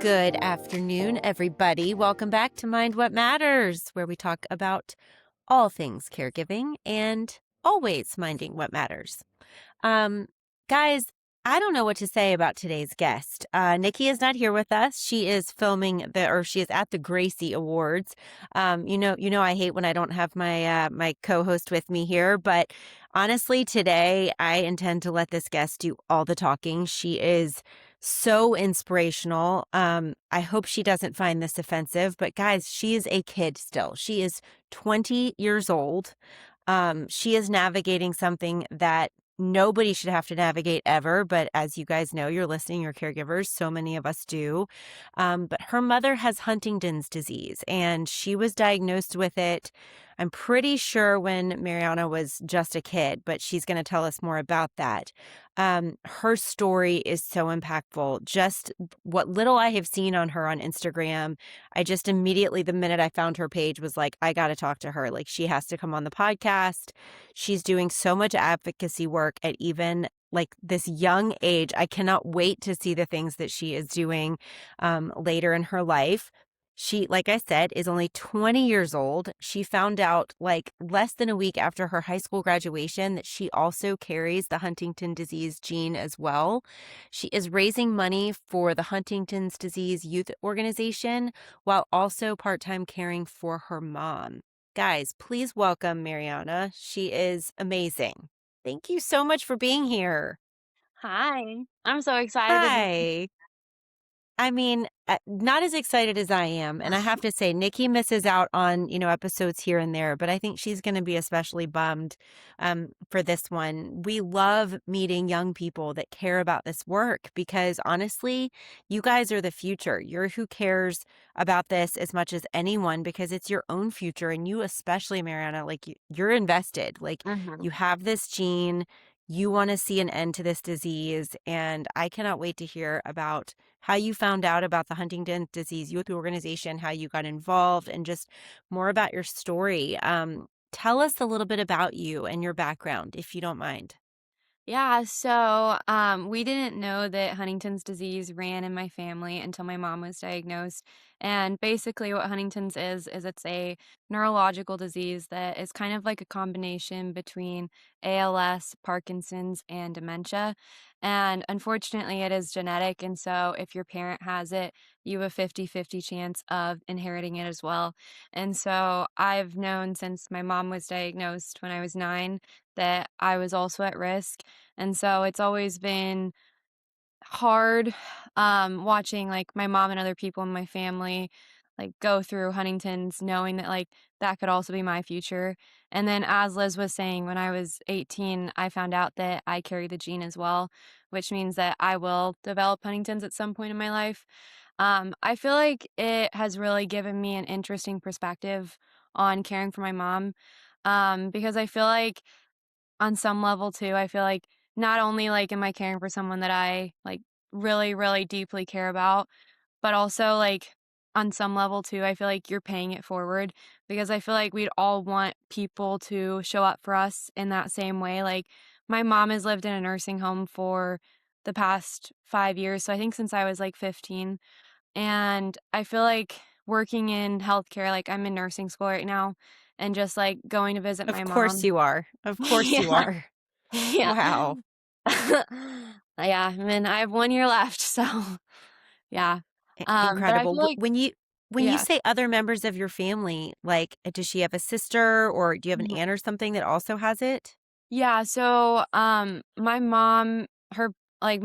Good afternoon, everybody. Welcome back to Mind What Matters, where we talk about all things caregiving and always minding what matters. Um, Guys, I don't know what to say about today's guest. Nikki is not here with us. She is she is at the Gracie Awards. I hate when I don't have my co-host with me here, but honestly, today I intend to let this guest do all the talking. She is so inspirational. I hope she doesn't find this offensive, but guys, she is a kid still. She is 20 years old. She is navigating something that nobody should have to navigate ever. But as you guys know, you're listening, you're caregivers. So many of us do. But her mother has Huntington's disease and she was diagnosed with it. I'm pretty sure when Mariana was just a kid, but she's going to tell us more about that. Her story is so impactful. Just what little I have seen on her on Instagram, I just immediately, the minute I found her page, was like, I got to talk to her. Like, she has to come on the podcast. She's doing so much advocacy work at even like this young age. I cannot wait to see the things that she is doing later in her life. She, like I said, is only 20 years old. She found out like less than a week after her high school graduation that she also carries the Huntington disease gene as well. She is raising money for the Huntington's disease youth organization while also part-time caring for her mom. Guys, please welcome Mariana. She is amazing. Thank you so much for being here. Hi. I'm so excited to be Hi. I mean, not as excited as I am. And I have to say, Nikki misses out on, episodes here and there, but I think she's going to be especially bummed for this one. We love meeting young people that care about this work because honestly, you guys are the future. You're who cares about this as much as anyone because it's your own future. And you, especially, Mariana, like you're invested. Like Mhm. you have this gene. You want to see an end to this disease. And I cannot wait to hear about how you found out about the Huntington Disease Youth Organization, how you got involved, and just more about your story. Tell us a little bit about you and your background, if you don't mind. Yeah, we didn't know that Huntington's disease ran in my family until my mom was diagnosed. And basically, what Huntington's is it's a neurological disease that is kind of like a combination between ALS, Parkinson's, and dementia. And unfortunately, it is genetic. And so, if your parent has it, you have a 50-50 chance of inheriting it as well. And so, I've known since my mom was diagnosed when I was 9 that I was also at risk. And so it's always been hard, watching, like, my mom and other people in my family, like, go through Huntington's knowing that, like, that could also be my future. And then as Liz was saying, when I was 18, I found out that I carry the gene as well, which means that I will develop Huntington's at some point in my life. I feel like it has really given me an interesting perspective on caring for my mom, because I feel like on some level too, I feel like not only, like, am I caring for someone that I, like, really, really deeply care about, but also, like, on some level too, I feel like you're paying it forward because I feel like we'd all want people to show up for us in that same way. Like, my mom has lived in a nursing home for the past 5 years, so I think since I was, like, 15, and I feel like working in healthcare, like, I'm in nursing school right now, and just, like, going to visit Of my course mom. you are. Of course you Yeah. are. Yeah. Wow. Yeah, I mean, I have 1 year left, so yeah. But I Incredible. feel like When you yeah. say other members of your family, like, does she have a sister or do you have an Mhm. aunt or something that also has it? Yeah, my mom, her like,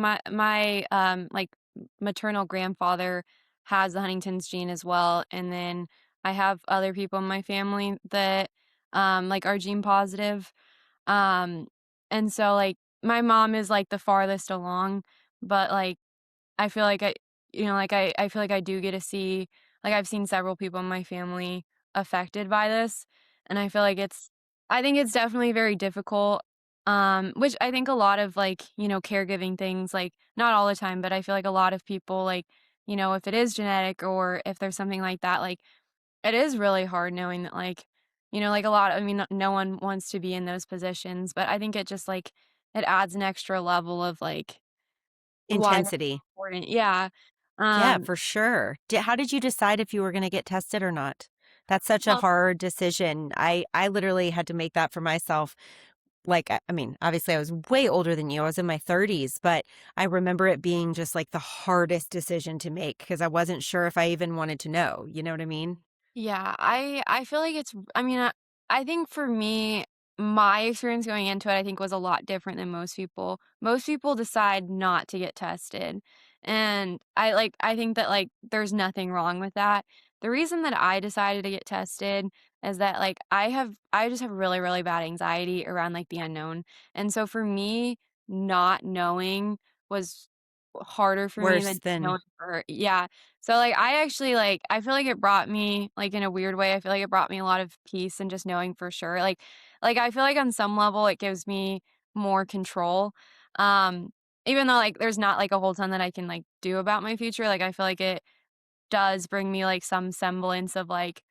maternal grandfather has the Huntington's gene as well, and then I have other people in my family that, like, are gene positive. Um, and so, like, my mom is, like, the farthest along, but, like, I feel like I feel like I do get to see like, I've seen several people in my family affected by this, and I think it's definitely very difficult, which I think a lot of, like, caregiving things, like, not all the time, but I feel like a lot of people, like, if it is genetic or if there's something like that, like, it is really hard knowing that, like, like, a lot I mean, no one wants to be in those positions, but I think it just, like, it adds an extra level of, like, why that's Intensity. important. Yeah. Yeah, Um, for sure. How did you decide if you were gonna get tested or not? That's such a well, hard decision. I literally had to make that for myself. Like, I mean, obviously, I was way older than you. I was in my 30s, but I remember it being just, like, the hardest decision to make because I wasn't sure if I even wanted to know, you know what I mean? yeah, I feel like I mean, I think for me, my experience going into it, I think was a lot different than most people. Most people decide not to get tested. And I think that like there's nothing wrong with that. The reason that I decided to get tested is that like I just have really, really bad anxiety around like the unknown. And so for me, not knowing was harder for me Worse than than knowing for her. Yeah. So, like, I actually, like I feel like it brought me like, in a weird way, I feel like it brought me a lot of peace and just knowing for sure. I feel like on some level, it gives me more control. Um, Even though, like, there's not, like, a whole ton that I can, like, do about my future, like, I feel like it does bring me, like, some semblance of, like,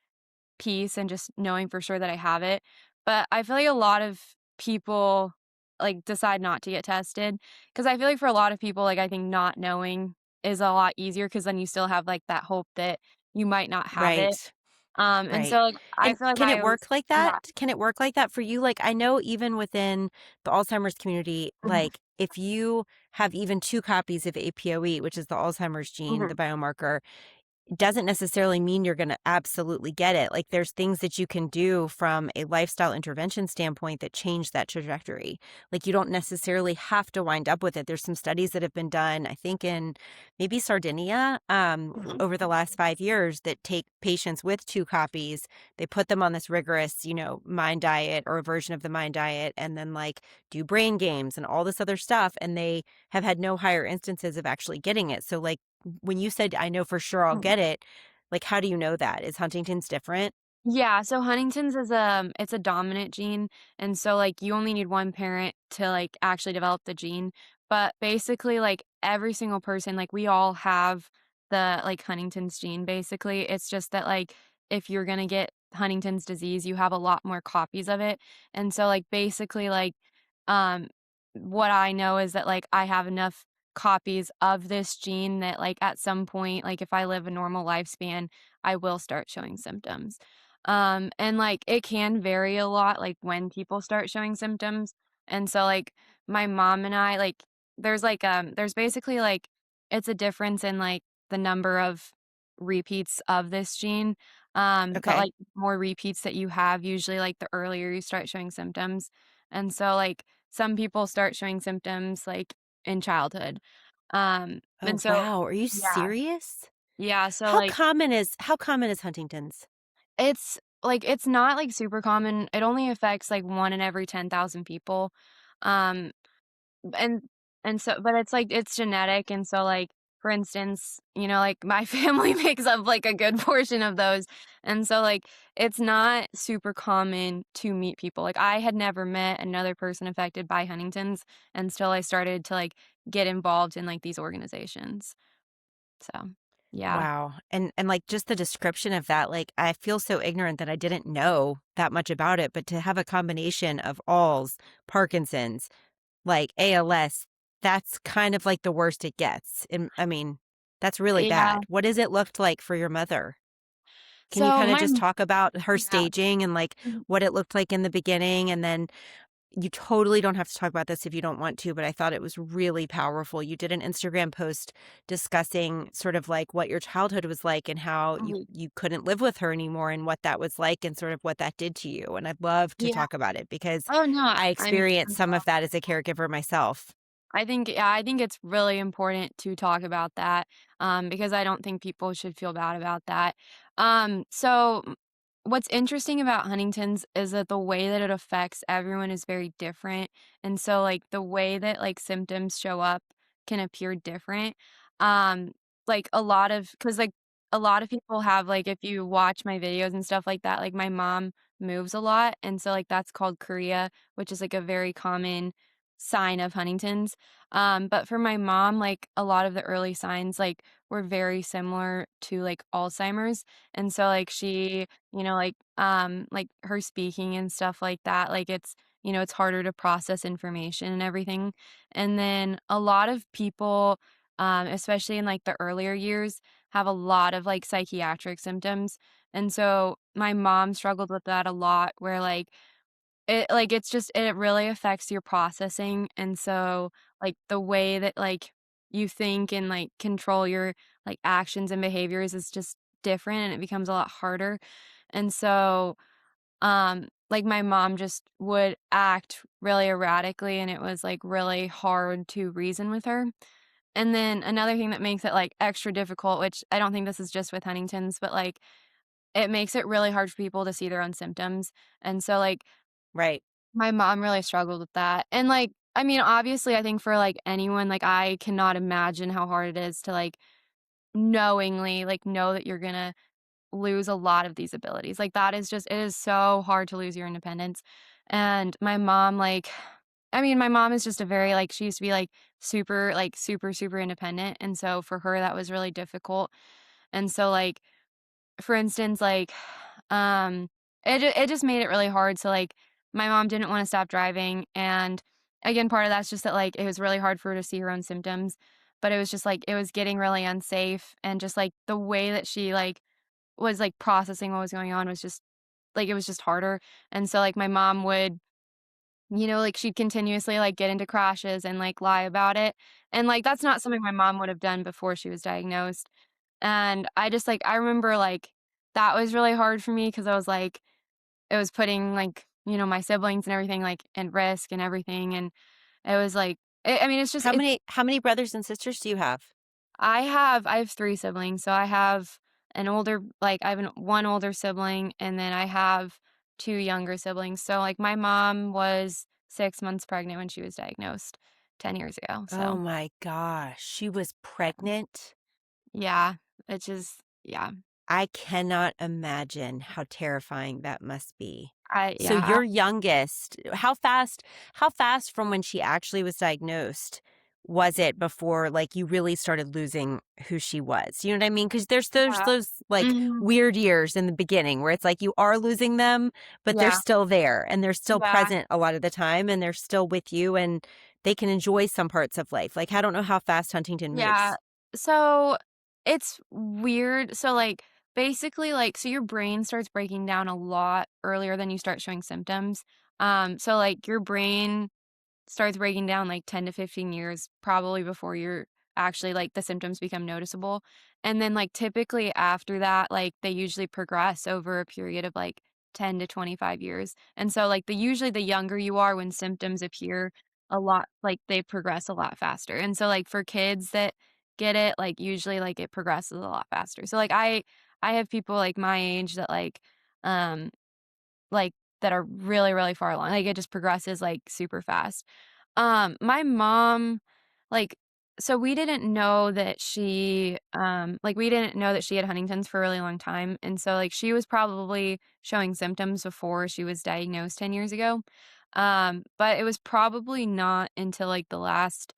peace and just knowing for sure that I have it. But I feel like a lot of people, like, decide not to get tested because I feel like for a lot of people, like, I think not knowing is a lot easier because then you still have, like, that hope that you might not have it. right. And Right. so, like, I And feel like can it I was work like yeah. that? Can it work like that for you? Like, I know even within the Alzheimer's community, Mhm, like, if you have even 2 copies of APOE, which is the Alzheimer's gene, mhm, the biomarker, doesn't necessarily mean you're gonna absolutely get it. Like, there's things that you can do from a lifestyle intervention standpoint that change that trajectory. Like, you don't necessarily have to wind up with it. There's some studies that have been done, I think in maybe Sardinia, mhm. over the last 5 years that take patients with 2 copies, they put them on this rigorous, mind diet or a version of the mind diet, and then, like, do brain games and all this other stuff, and they have had no higher instances of actually getting it. So, like, when you said, "I know for sure I'll get it," like, how do you know that? Is Huntington's different? Yeah, so Huntington's is, it's a dominant gene, and so, like, you only need one parent to, like, actually develop the gene, but basically, like, every single person, like, we all have the, like, Huntington's gene, basically. It's just that, like, if you're gonna get Huntington's disease, you have a lot more copies of it, and so, like, basically, like, um, what I know is that, like, I have enough copies of this gene that, like, at some point, like, if I live a normal lifespan, I will start showing symptoms. And, like, it can vary a lot, like, when people start showing symptoms, and so, like, my mom and I, like there's basically, like it's a difference in, like, the number of repeats of this gene, but, Okay. like, more repeats that you have, usually, like, the earlier you start showing symptoms, and so, like, some people start showing symptoms, like, in childhood, Oh, and so wow. Are you yeah, serious? yeah, so, like How common is Huntington's? it's not, like, super common, it only affects, like, 1 in every 10,000 people, um, and but it's, like it's genetic, and so, like, for instance, like, my family makes up, like, a good portion of those, and so, like, it's not super common to meet people, like, I had never met another person affected by Huntington's until I started to, like, get involved in, like, these organizations, so, yeah. Wow. And, like, just the description of that, like, I feel so ignorant that I didn't know that much about it, but to have a combination of Alz, Parkinson's, like, ALS, that's kind of like the worst it gets, and, I mean, that's really Yeah. bad. What has it looked like for your mother? Can you So kinda my just talk about her yeah. staging and, like, what it looked like in the beginning? And then you totally don't have to talk about this if you don't want to, but I thought it was really powerful. You did an Instagram post discussing sort of like what your childhood was like and how you Mhm. you couldn't live with her anymore and what that was like and sort of what that did to you. And I'd love to Yeah. talk about it because Oh, no, I I'm experienced some of that as a caregiver myself. I think it's really important to talk about that, because I don't think people should feel bad about that. What's interesting about Huntington's is that the way that it affects everyone is very different, and so, like, the way that, like, symptoms show up can appear different. Um, like, a lot of people have, like if you watch my videos and stuff like that, like, my mom moves a lot, and so, like, that's called chorea, which is, like, a very common sign of Huntington's. But for my mom, like, a lot of the early signs, like, were very similar to, like, Alzheimer's, and so, like, like, her speaking and stuff like that, like, it's harder to process information and everything, and then a lot of people, especially in like the earlier years, have a lot of like psychiatric symptoms. And so my mom struggled with that a lot where it's just it really affects your processing, and so, like, the way that, like, you think and, like, control your, like, actions and behaviors is just different, and it becomes a lot harder, and so, like, my mom just would act really erratically, and it was, like, really hard to reason with her, and then another thing that makes it, like, extra difficult, which I don't think this is just with Huntington's, but, like, it makes it really hard for people to see their own symptoms, and so, like, Right. my mom really struggled with that, and, like, I mean, obviously, I think for, like, anyone, like, I cannot imagine how hard it is to, like, knowingly, like, know that you're gonna lose a lot of these abilities, like, that is just it is so hard to lose your independence, and my mom, like I mean, my mom is just a very, like she used to be, like, super, super independent, and so for her, that was really difficult, and so, like, for instance, like, um, it just made it really hard, so, like, my mom didn't wanna stop driving, and, again, part of that's just that, like, it was really hard for her to see her own symptoms, but it was just, like, it was getting really unsafe, and just, like, the way that she, like, was, like, processing what was going on was just like, it was just harder, and so, like, my mom would like, she'd continuously, like, get into crashes and, like, lie about it, and, like, that's not something my mom would have done before she was diagnosed, and I just, like I remember, like, that was really hard for me because I was, like it was putting, like, my siblings and everything, like, in risk and everything, and it was, like I mean, it's just it's How many brothers and sisters do you have? I have 3 siblings, so I have I have one older sibling, and then I have 2 younger siblings, so, like, my mom was 6 months pregnant when she was diagnosed 10 years ago, Oh so, my gosh, she was pregnant? yeah, which is yeah, I cannot imagine how terrifying that must be. I So yeah, your youngest, how fast from when she actually was diagnosed was it before, like, you really started losing who she was? You know what I mean? Because there's yeah, those, like, mhm, weird years in the beginning where it's like you are losing them, but they're yeah, still there, and they're still yeah. present a lot of the time, and they're still with you, and they can enjoy some parts of life. Like, I don't know how fast Huntington Yeah. moves. So, it's weird. So, like, basically, like so your brain starts breaking down a lot earlier than you start showing symptoms. So, like, your brain starts breaking down, like, 10 to 15 years probably before you're actually like, the symptoms become noticeable, and then, like, typically after that, like, they usually progress over a period of, like, 10 to 25 years, and so, like, usually the younger you are when symptoms appear a lot like, they progress a lot faster, and so, like, for kids that get it, like, usually, like, it progresses a lot faster. So, like, I have people, like, my age that, um like, that are really, really far along, like, it just progresses, like, super fast. My mom, like so we didn't know that we didn't know that she had Huntington's for a really long time, and so, like, she was probably showing symptoms before she was diagnosed 10 years ago, but it was probably not until, like, the last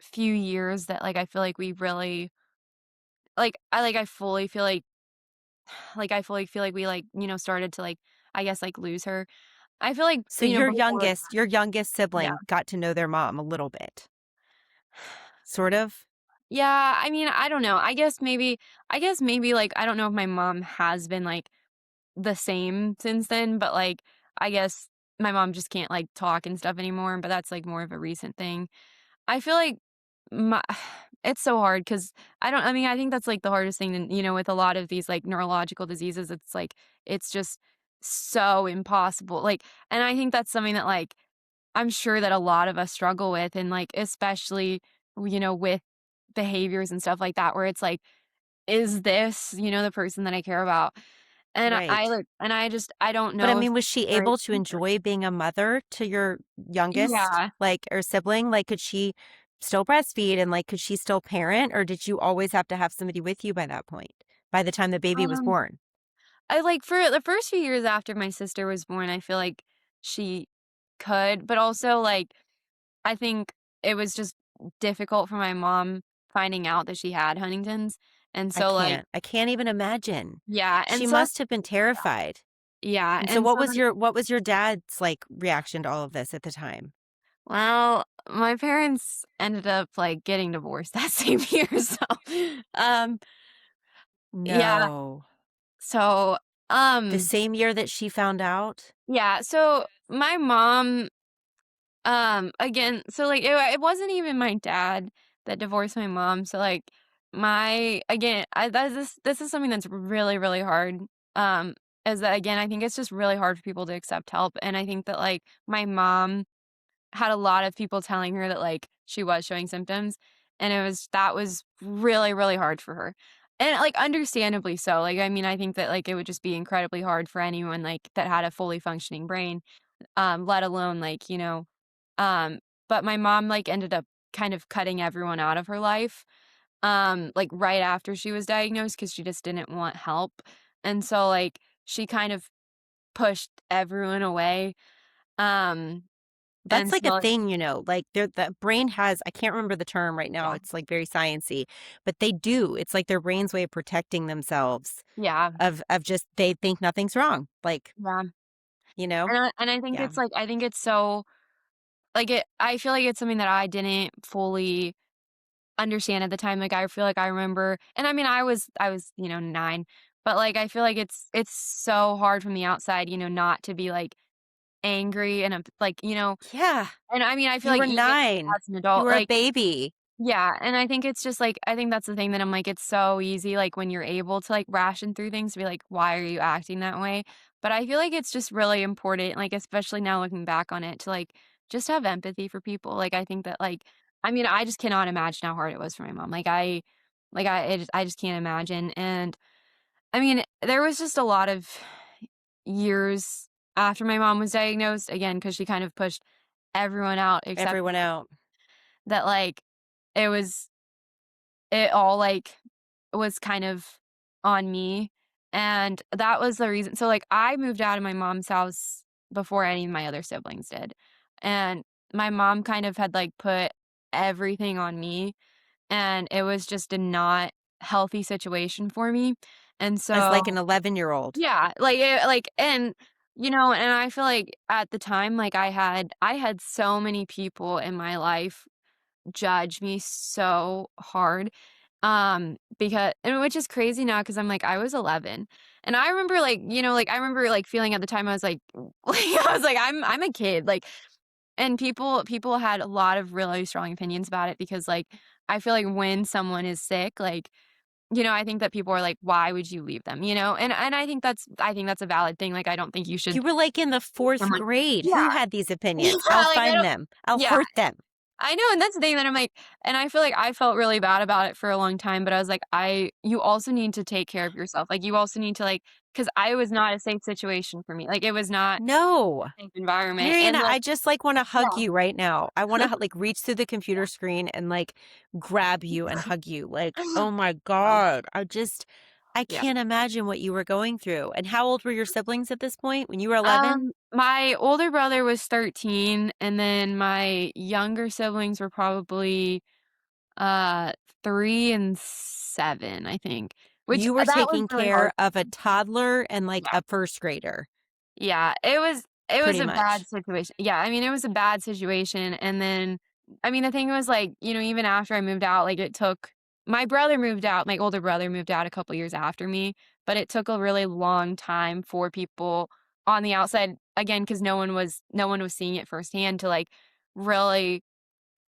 few years that, like, I feel like we really I fully feel I fully feel like we, started to, I guess, like, lose her. I feel like, So before your youngest yeah. sibling got to know their mom a little bit, sort of? Yeah, I mean, I don't know. I guess maybe, like, I don't know if my mom has been, like, the same since then, but, like, I guess my mom just can't, like, talk and stuff anymore, but that's, like, more of a recent thing. I feel like my it's so hard because I mean, I think that's, like, the hardest thing, with a lot of these, like, neurological diseases, it's, like, it's just so impossible, and I think that's something that, like, I'm sure that a lot of us struggle with and, like, especially, with behaviors and stuff like that where it's like, "Is this, the person that I care about?" And I, Right. like and I just I don't But, I know if mean, was she there is able to an answer. enjoy being a mother to your youngest, Yeah, like, or sibling? Like, could she still breastfeed and, like, could she still parent, or did you always have to have somebody with you by that point, by the time the baby was um, born? for the first few years after my sister was born, I feel like she could, but also, like, I think it was just difficult for my mom finding out that she had Huntington's, and so, like I can't even imagine. yeah, She and so that's must have been terrified. yeah, And so and so then what was your dad's, like, reaction to all of this at the time? Well, my parents ended up, like, getting divorced that same year, so, um, yeah, No. so, The um, same year that she found out? yeah, so my mom, again, so, like, it wasn't even my dad that divorced my mom, so, like, my again, I that is this is something that's really, really hard, um, is that, again, I think it's just really hard for people to accept help, and I think that, like, my mom had a lot of people telling her that, like, she was showing symptoms, and that was really, really hard for her. And, like, understandably so, like, I mean, I think that, like, it would just be incredibly hard for anyone, like, that had a fully functioning brain, let alone, like, um but my mom, like, ended up kind of cutting everyone out of her life, like, right after she was diagnosed because she just didn't want help, and so, like, she kind of pushed everyone away, um, That's and like so, a like thing, like the brain has I can't remember the term right now, yeah. it's like very sciency, but they do. It's like their brain's way of protecting themselves Yeah, of just they think nothing's wrong. Like, yeah, you know? and I think Yeah. it's, like I think it's so like, I feel like it's something that I didn't fully understand at the time, like, I feel like I remember and I mean, I was, 9, but, like, I feel like it's so hard from the outside, not to be, like, angry and, like, Yeah. and I mean, I feel You like were even 9. as an You adult, were a like baby. yeah, and I think it's just, like I think that's the thing that I'm like, it's so easy, like, when you're able to, like, ration through things to be like, "Why are you acting that way?" But I feel like it's just really important, like, especially now looking back on it, to, like, just have empathy for people, like, I think that, like I mean, I just cannot imagine how hard it was for my mom, I just can't imagine, and, I mean, there was just a lot of years after my mom was diagnosed, again, because she kind of pushed everyone out except Everyone out. that, like, it was it all, like, was kind of on me, and that was the reason so, like, I moved out of my mom's house before any of my other siblings did, and my mom kind of had, like, put everything on me, and it was just a not healthy situation for me, and As so like an 11-year-old. yeah, and I feel like at the time, like, I had so many people in my life judge me so hard, because and which is crazy now because 'cause I'm like, I was 11, and I remember, like, I remember, like, feeling at the time I was like like, I was like, I'm a kid, like and people had a lot of really strong opinions about it because, like, I feel like when someone is sick, like, I think that people are like, "Why would you leave them?" And I think that's a valid thing, like, I don't think you should You were like in the leave 4th someone grade. yeah, Who had these yeah, opinions? I'll like, I find don't them. I'll yeah. hurt them. I know, and that's the thing that I'm like and I feel like I felt really bad about it for a long time, but I was like, you also need to take care of yourself. Like, you also need to, like, because I was not a safe situation for me. Like, it was not No. a safe environment, and, Mariana, like I just, like, wanna hug yeah. you right now. I wanna, like, reach through the computer screen and, like, grab you and hug you. Like, oh my Wow. god. I Yeah. can't imagine what you were going through. And how old were your siblings at this point when you were 11? My older brother was 13, and then my younger siblings were probably, uh, 3 and 7, I think, which You were that was taking really hard care for of a me. toddler and, like, Yeah. a 1st grader, Yeah, it was pretty a bad much. situation. Yeah, I mean, it was a bad situation, and then I mean, the thing was, like, even after I moved out, like, it took my brother moved out, my older brother moved out a couple years after me, but it took a really long time for people on the outside, again, because no one was seeing it firsthand to, like, really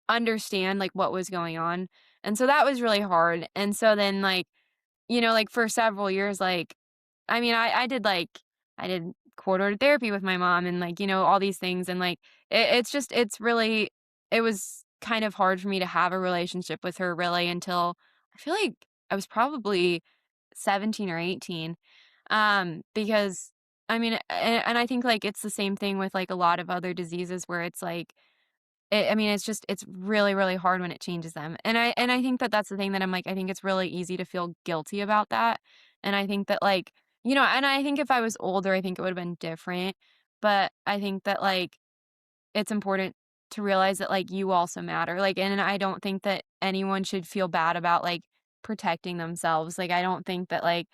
understand, like, what was going on, and so that was really hard, and so then, like, like, for several years, like I mean, I did court ordered therapy with my mom and, like, all these things, and, like, it's really it was kind of hard for me to have a relationship with her really until I feel like I was probably 17 or 18, because, I mean, and I think, like, it's the same thing with, like, a lot of other diseases where it's like I mean, it's really, really hard when it changes them, and I think that that's the thing that I'm like, I think it's really easy to feel guilty about that, and I think that, like, and I think if I was older, I think it would've been different, but I think that, like, it's important to realize that, like, you also matter, like, and I don't think that anyone should feel bad about, like, protecting themselves, like, I don't think that, like,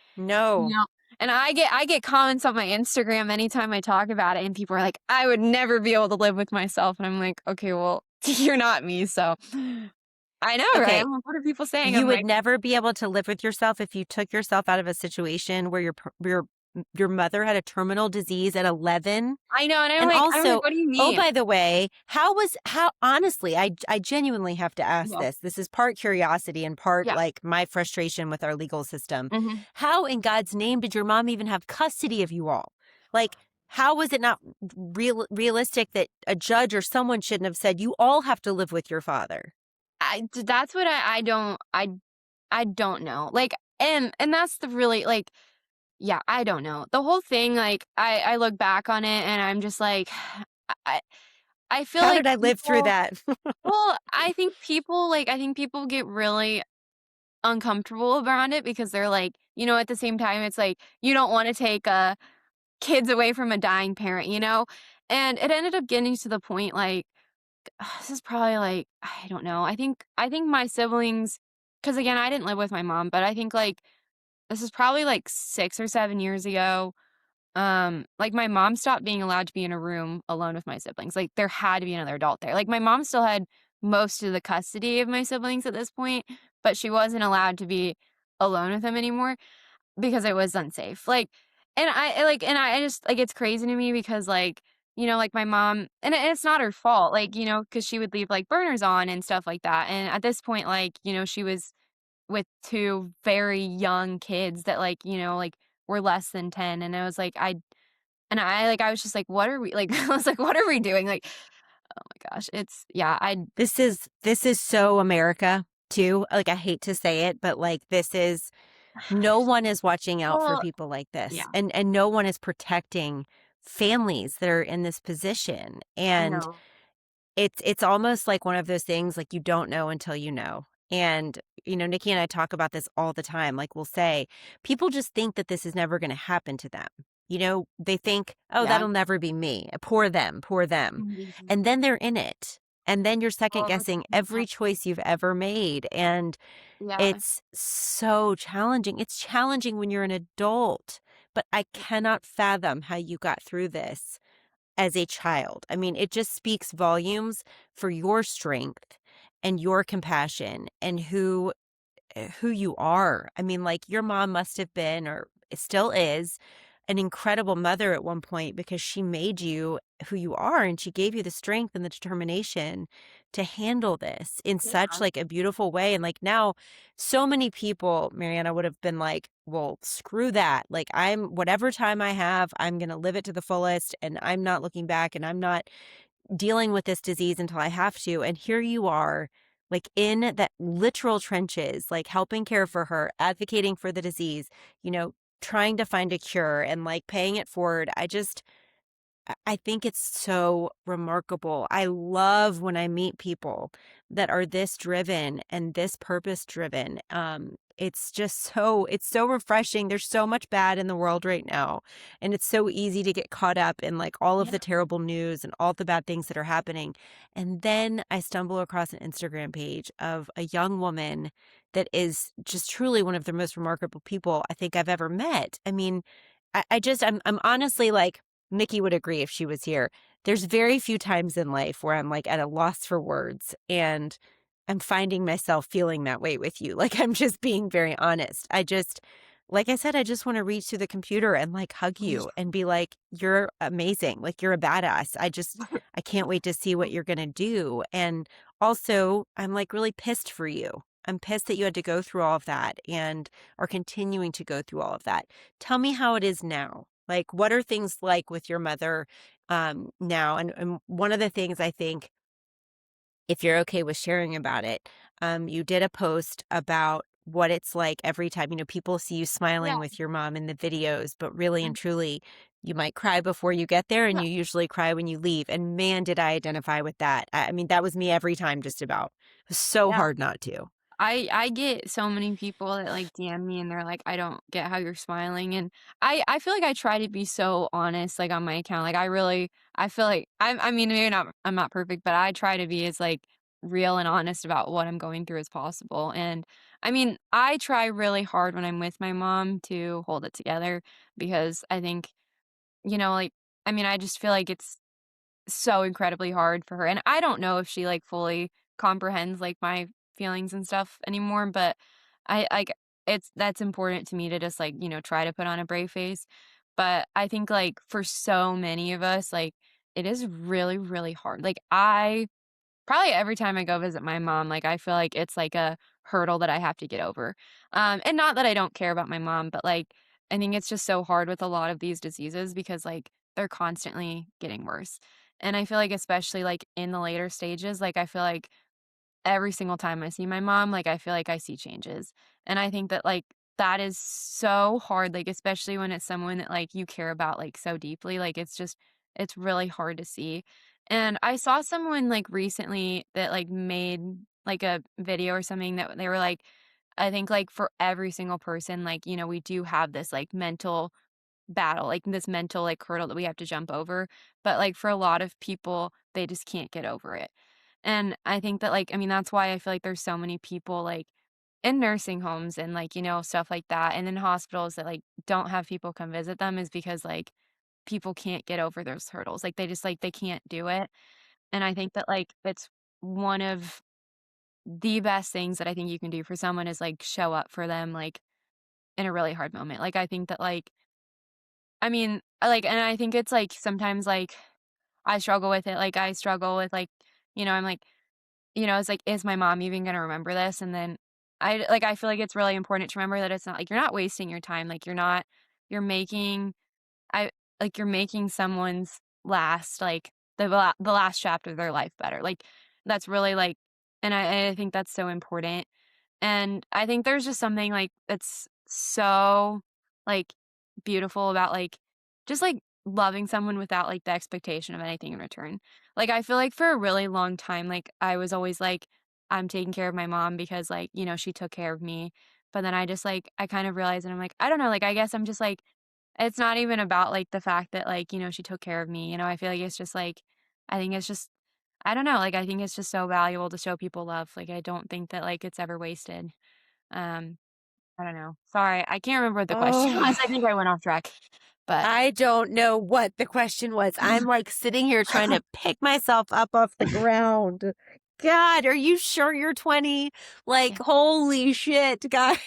you No. know And I get comments on my Instagram anytime I talk about it, and people are like, "I would never be able to live with myself." And I'm like, "Okay, well, you're not me, so." I know, right? Okay, I'm like, "What are people saying?" you I'm would like, never be able to live with yourself if you took yourself out of a situation where your mother had a terminal disease at 11. I know, and I'm And like I'm like, also, "What do you oh, mean?" by the way, how honestly, I genuinely have to ask Yeah, this. This is part curiosity and part yeah, like my frustration with our legal system. mhm. How in God's name did your mom even have custody of you all? Like, how was it not realistic that a judge or someone shouldn't have said you all have to live with your father? That's what I don't know. Like, and that's the really like, yeah, I don't know. The whole thing, like, I look back on it and I'm just like, I I feel How like did I live through people that? well, I think people get really uncomfortable around it because they're like, at the same time, it's like, you don't wanna take, kids away from a dying parent, you know? And it ended up getting to the point, like, this is probably, like, I don't know, I think my siblings, because again, I didn't live with my mom, but I think, like, this is probably, like, 6 or 7 years ago. Like, my mom stopped being allowed to be in a room alone with my siblings, like, there had to be another adult there. Like, my mom still had most of the custody of my siblings at this point, but she wasn't allowed to be alone with them anymore because it was unsafe. And I just like, it's crazy to me because, like, like, my mom and it's not her fault, like, because she would leave, like, burners on and stuff like that, and at this point, like, she was with 2 very young kids that, like, like, were less than 10, and I was like, I was just like, "What are we" like, I was like, "What are we doing?" Like, oh my gosh, it's yeah, This is so America too. Like I hate to say it, but like this is no one is watching out for well, people like this, yeah, and no one is protecting families that are in this position. I And know. it's almost like one of those things like you don't know until you know. And Nikki and I talk about this all the time. Like we'll say people just think that this is never going to happen to them. They think, oh, Yeah. that'll never be me. Poor them, poor them. Mhm. And then they're in it. And then you're second All the guessing time. every choice you've ever made. And Yeah, it's so challenging. It's challenging when you're an adult, but I cannot fathom how you got through this as a child. I mean, it just speaks volumes for your strength and your compassion and who you are. I mean, like your mom must have been or still is an incredible mother at one point because she made you who you are and she gave you the strength and the determination to handle this in such yeah, like a beautiful way. And like now so many people, Mariana, would have been like, well, screw that. Like I'm whatever time I have, I'm going to live it to the fullest and I'm not looking back and I'm not dealing with this disease until I have to. And here you are, like in that literal trenches, like helping care for her, advocating for the disease, you know, trying to find a cure and like paying it forward. I think it's so remarkable. I love when I meet people that are this driven and this purpose driven. It's so refreshing. There's so much bad in the world right now, and it's so easy to get caught up in like all of yeah, the terrible news and all the bad things that are happening. And then I stumble across an Instagram page of a young woman that is just truly one of the most remarkable people I think I've ever met. I mean, I'm honestly like Nikki would agree if she was here. There's very few times in life where I'm like at a loss for words and I'm finding myself feeling that way with you. Like I'm just being very honest. Like I said, I just want to reach through the computer and like hug you and be like, you're amazing. Like you're a badass. I can't wait to see what you're going to do. And also, I'm like really pissed for you. I'm pissed that you had to go through all of that and are continuing to go through all of that. Tell me how it is now. Like, what are things like with your mother now? And one of the things I think, if you're okay with sharing about it, you did a post about what it's like every time, people see you smiling yeah, with your mom in the videos, but really and mm, truly, you might cry before you get there and yeah, you usually cry when you leave. And man, did I identify with that. I mean, that was me every time, just about. It was so yeah. hard not to. I get so many people that, like, DM me and they're like, "I don't get how you're smiling," and I feel like I try to be so honest, like, on my account, like, I feel like I mean, maybe not I'm not perfect, but I try to be as, like, real and honest about what I'm going through as possible, and, I mean, I try really hard when I'm with my mom to hold it together because I think, like, I mean, I just feel like it's so incredibly hard for her, and I don't know if she, like, fully comprehends, like, my feelings and stuff anymore, but I like, that's important to me to just, like, try to put on a brave face, but I think, like, for so many of us, like, it is really, really hard. Like, I probably every time I go visit my mom, like, I feel like it's, like, a hurdle that I have to get over, and not that I don't care about my mom, but, like, I think it's just so hard with a lot of these diseases because, like, they're constantly getting worse, and I feel like especially, like, in the later stages, like, I feel like every single time I see my mom, like, I feel like I see changes, and I think that, like, that is so hard, like, especially when it's someone that, like, you care about, like, so deeply, like, it's really hard to see, and I saw someone, like, recently that, like, made, like, a video or something that they were like, I think, like, for every single person, like, we do have this, like, mental battle, like, this mental, like, hurdle that we have to jump over, but, like, for a lot of people, they just can't get over it. And I think that, like, I mean, that's why I feel like there's so many people, like, in nursing homes and, like, stuff like that, and in hospitals that, like, don't have people come visit them is because, like, people can't get over those hurdles. Like, they just, like, they can't do it. And I think that, like, it's one of the best things that I think you can do for someone is, like, show up for them, like, in a really hard moment. Like, I think that, like, I mean, and I think it's, like, sometimes, like, I struggle with it. Like, I struggle with, like, I'm like, it's like, "Is my mom even gonna remember this?" And then I feel like it's really important to remember that it's not like you're not wasting your time, like, you're making I you're making someone's last, like, the last chapter of their life better, like, that's really, like and I think that's so important, and I think there's just something, like, that's so, like, beautiful about, like, just, like, loving someone without, like, the expectation of anything in return. Like, I feel like for a really long time, like, I was always like, I'm taking care of my mom because, like, she took care of me, but then I just, like I kind of realized and I'm like, I don't know, like, I guess I'm just, like it's not even about, like, the fact that, like, she took care of me, I feel like it's just, like I think it's just I don't know, like, I think it's just so valuable to show people love, like, I don't think that, like, it's ever wasted. Um, I don't know. Sorry, I can't remember what the question Oh, was, I think I went off track, but I don't know what the question was. I'm like sitting here trying to pick myself up off the ground. God, are you sure you're 20? Like, Yeah. holy shit, guys.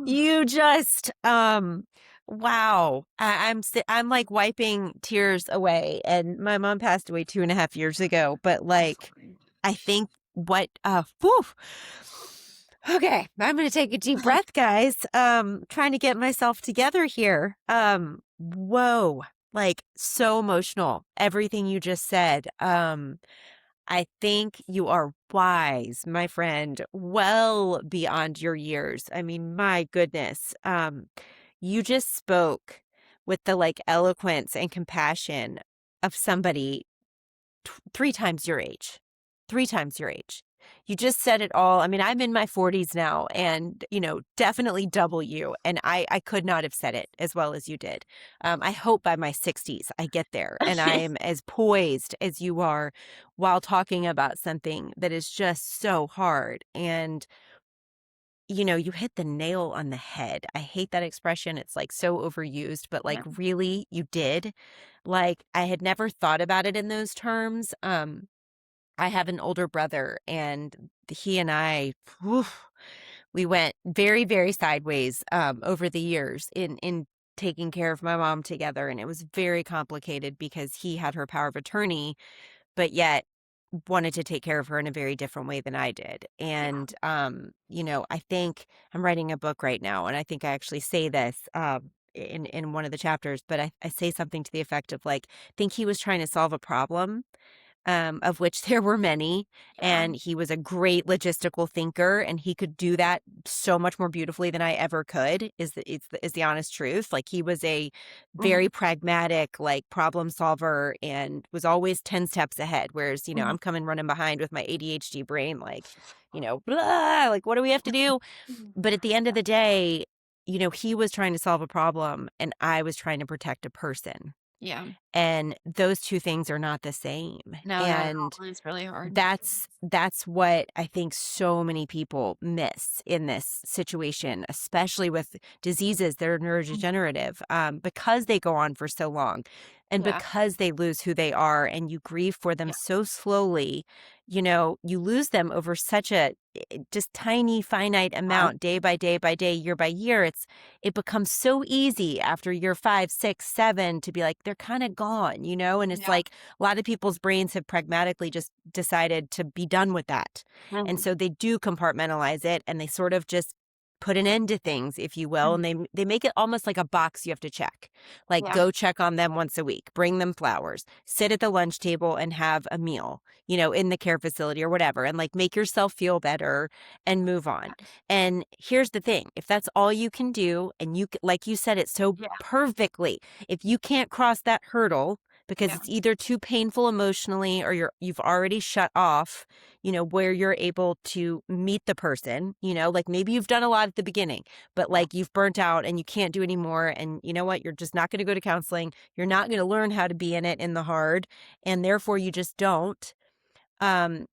You just, wow. I'm like wiping tears away. And my mom passed away 2.5 years ago. But I'm like, sorry. I think whew. Okay, I'm going to take a deep breath, guys. Trying to get myself together here. Whoa. Like so emotional. Everything you just said. I think you are wise, my friend, well beyond your years. I mean, my goodness. You just spoke with the like eloquence and compassion of somebody 3 times your age. 3 times your age. You just said it all. I mean, I'm in my 40s now and, definitely double you. And I could not have said it as well as you did. I hope by my 60s I get there and I am as poised as you are while talking about something that is just so hard. And, you hit the nail on the head. I hate that expression. It's like so overused, but like Yeah. really, you did. Like I had never thought about it in those terms. I have an older brother, and he and I, whew, we went very, very sideways over the years in taking care of my mom together, and it was very complicated because he had her power of attorney, but yet wanted to take care of her in a very different way than I did. Yeah. And I think I'm writing a book right now, and I think I actually say this in one of the chapters, but I say something to the effect of like, think he was trying to solve a problem of which there were many. Yeah. And he was a great logistical thinker, and he could do that so much more beautifully than I ever could. Is the honest truth. Like he was a Mhm, very pragmatic, like problem solver, and was always 10 steps ahead. Whereas mhm. I'm coming running behind with my ADHD brain, like blah, like what do we have to do? But at the end of the day, he was trying to solve a problem, and I was trying to protect a person. Yeah. And those 2 things are not the same. No, not at And all. It's really hard. that's what I think so many people miss in this situation, especially with diseases that are Mhm. neurodegenerative, because they go on for so long and Yeah. because they lose who they are and you grieve for them Yeah. so slowly, you lose them over such a just tiny finite Yeah. amount day by day by day, year by year. It becomes so easy after year 5, 6, 7 to be like, they're kind of gone, and it's Yeah. like a lot of people's brains have pragmatically just decided to be done with that. And Mhm. so they do compartmentalize it and they sort of just put an end to things, if you will, Mhm. and they make it almost like a box you have to check. Like Yeah. go check on them once a week, bring them flowers, sit at the lunch table and have a meal, in the care facility or whatever, and like make yourself feel better and move on. And here's the thing, if that's all you can do and like you said it so Yeah. perfectly, if you can't cross that hurdle because Yeah. it's either too painful emotionally or you've already shut off, where you're able to meet the person, like maybe you've done a lot at the beginning, but Yeah. like you've burnt out and you can't do anymore. And you know what? You're just not going to go to counseling. You're not going to learn how to be in it in the hard. And therefore you just don't. Um,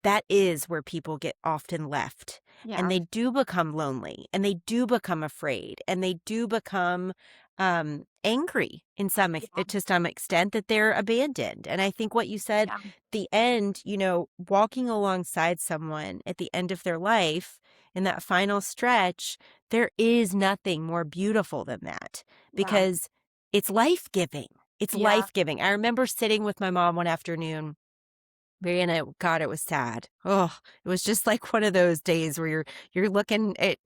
that is where people get often left, and Yeah. they do become lonely, and they do become afraid, and they do become, angry in Yeah. to some extent that they're abandoned, and I think what you said, Yeah. the end, walking alongside someone at the end of their life in that final stretch, there is nothing more beautiful than that Yeah. because it's life-giving. It's Yeah. life-giving. I remember sitting with my mom one afternoon. Mariana, God, it was sad. Oh, it was just like one of those days where you're looking at,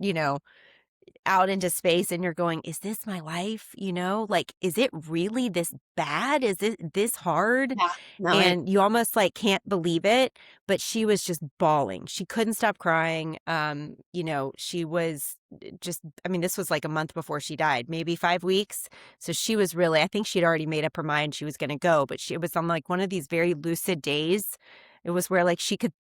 out into space and you're going, "Is this my life?" Like, "Is it really this bad? Is it this hard?" Yeah. No, it And you almost, like, can't believe it, but she was just bawling. She couldn't stop crying. She was just I mean, this was, like, a month before she died, maybe 5 weeks. So she was really I think she'd already made up her mind she was gonna go, but it was on, like, one of these very lucid days. It was where, like, she could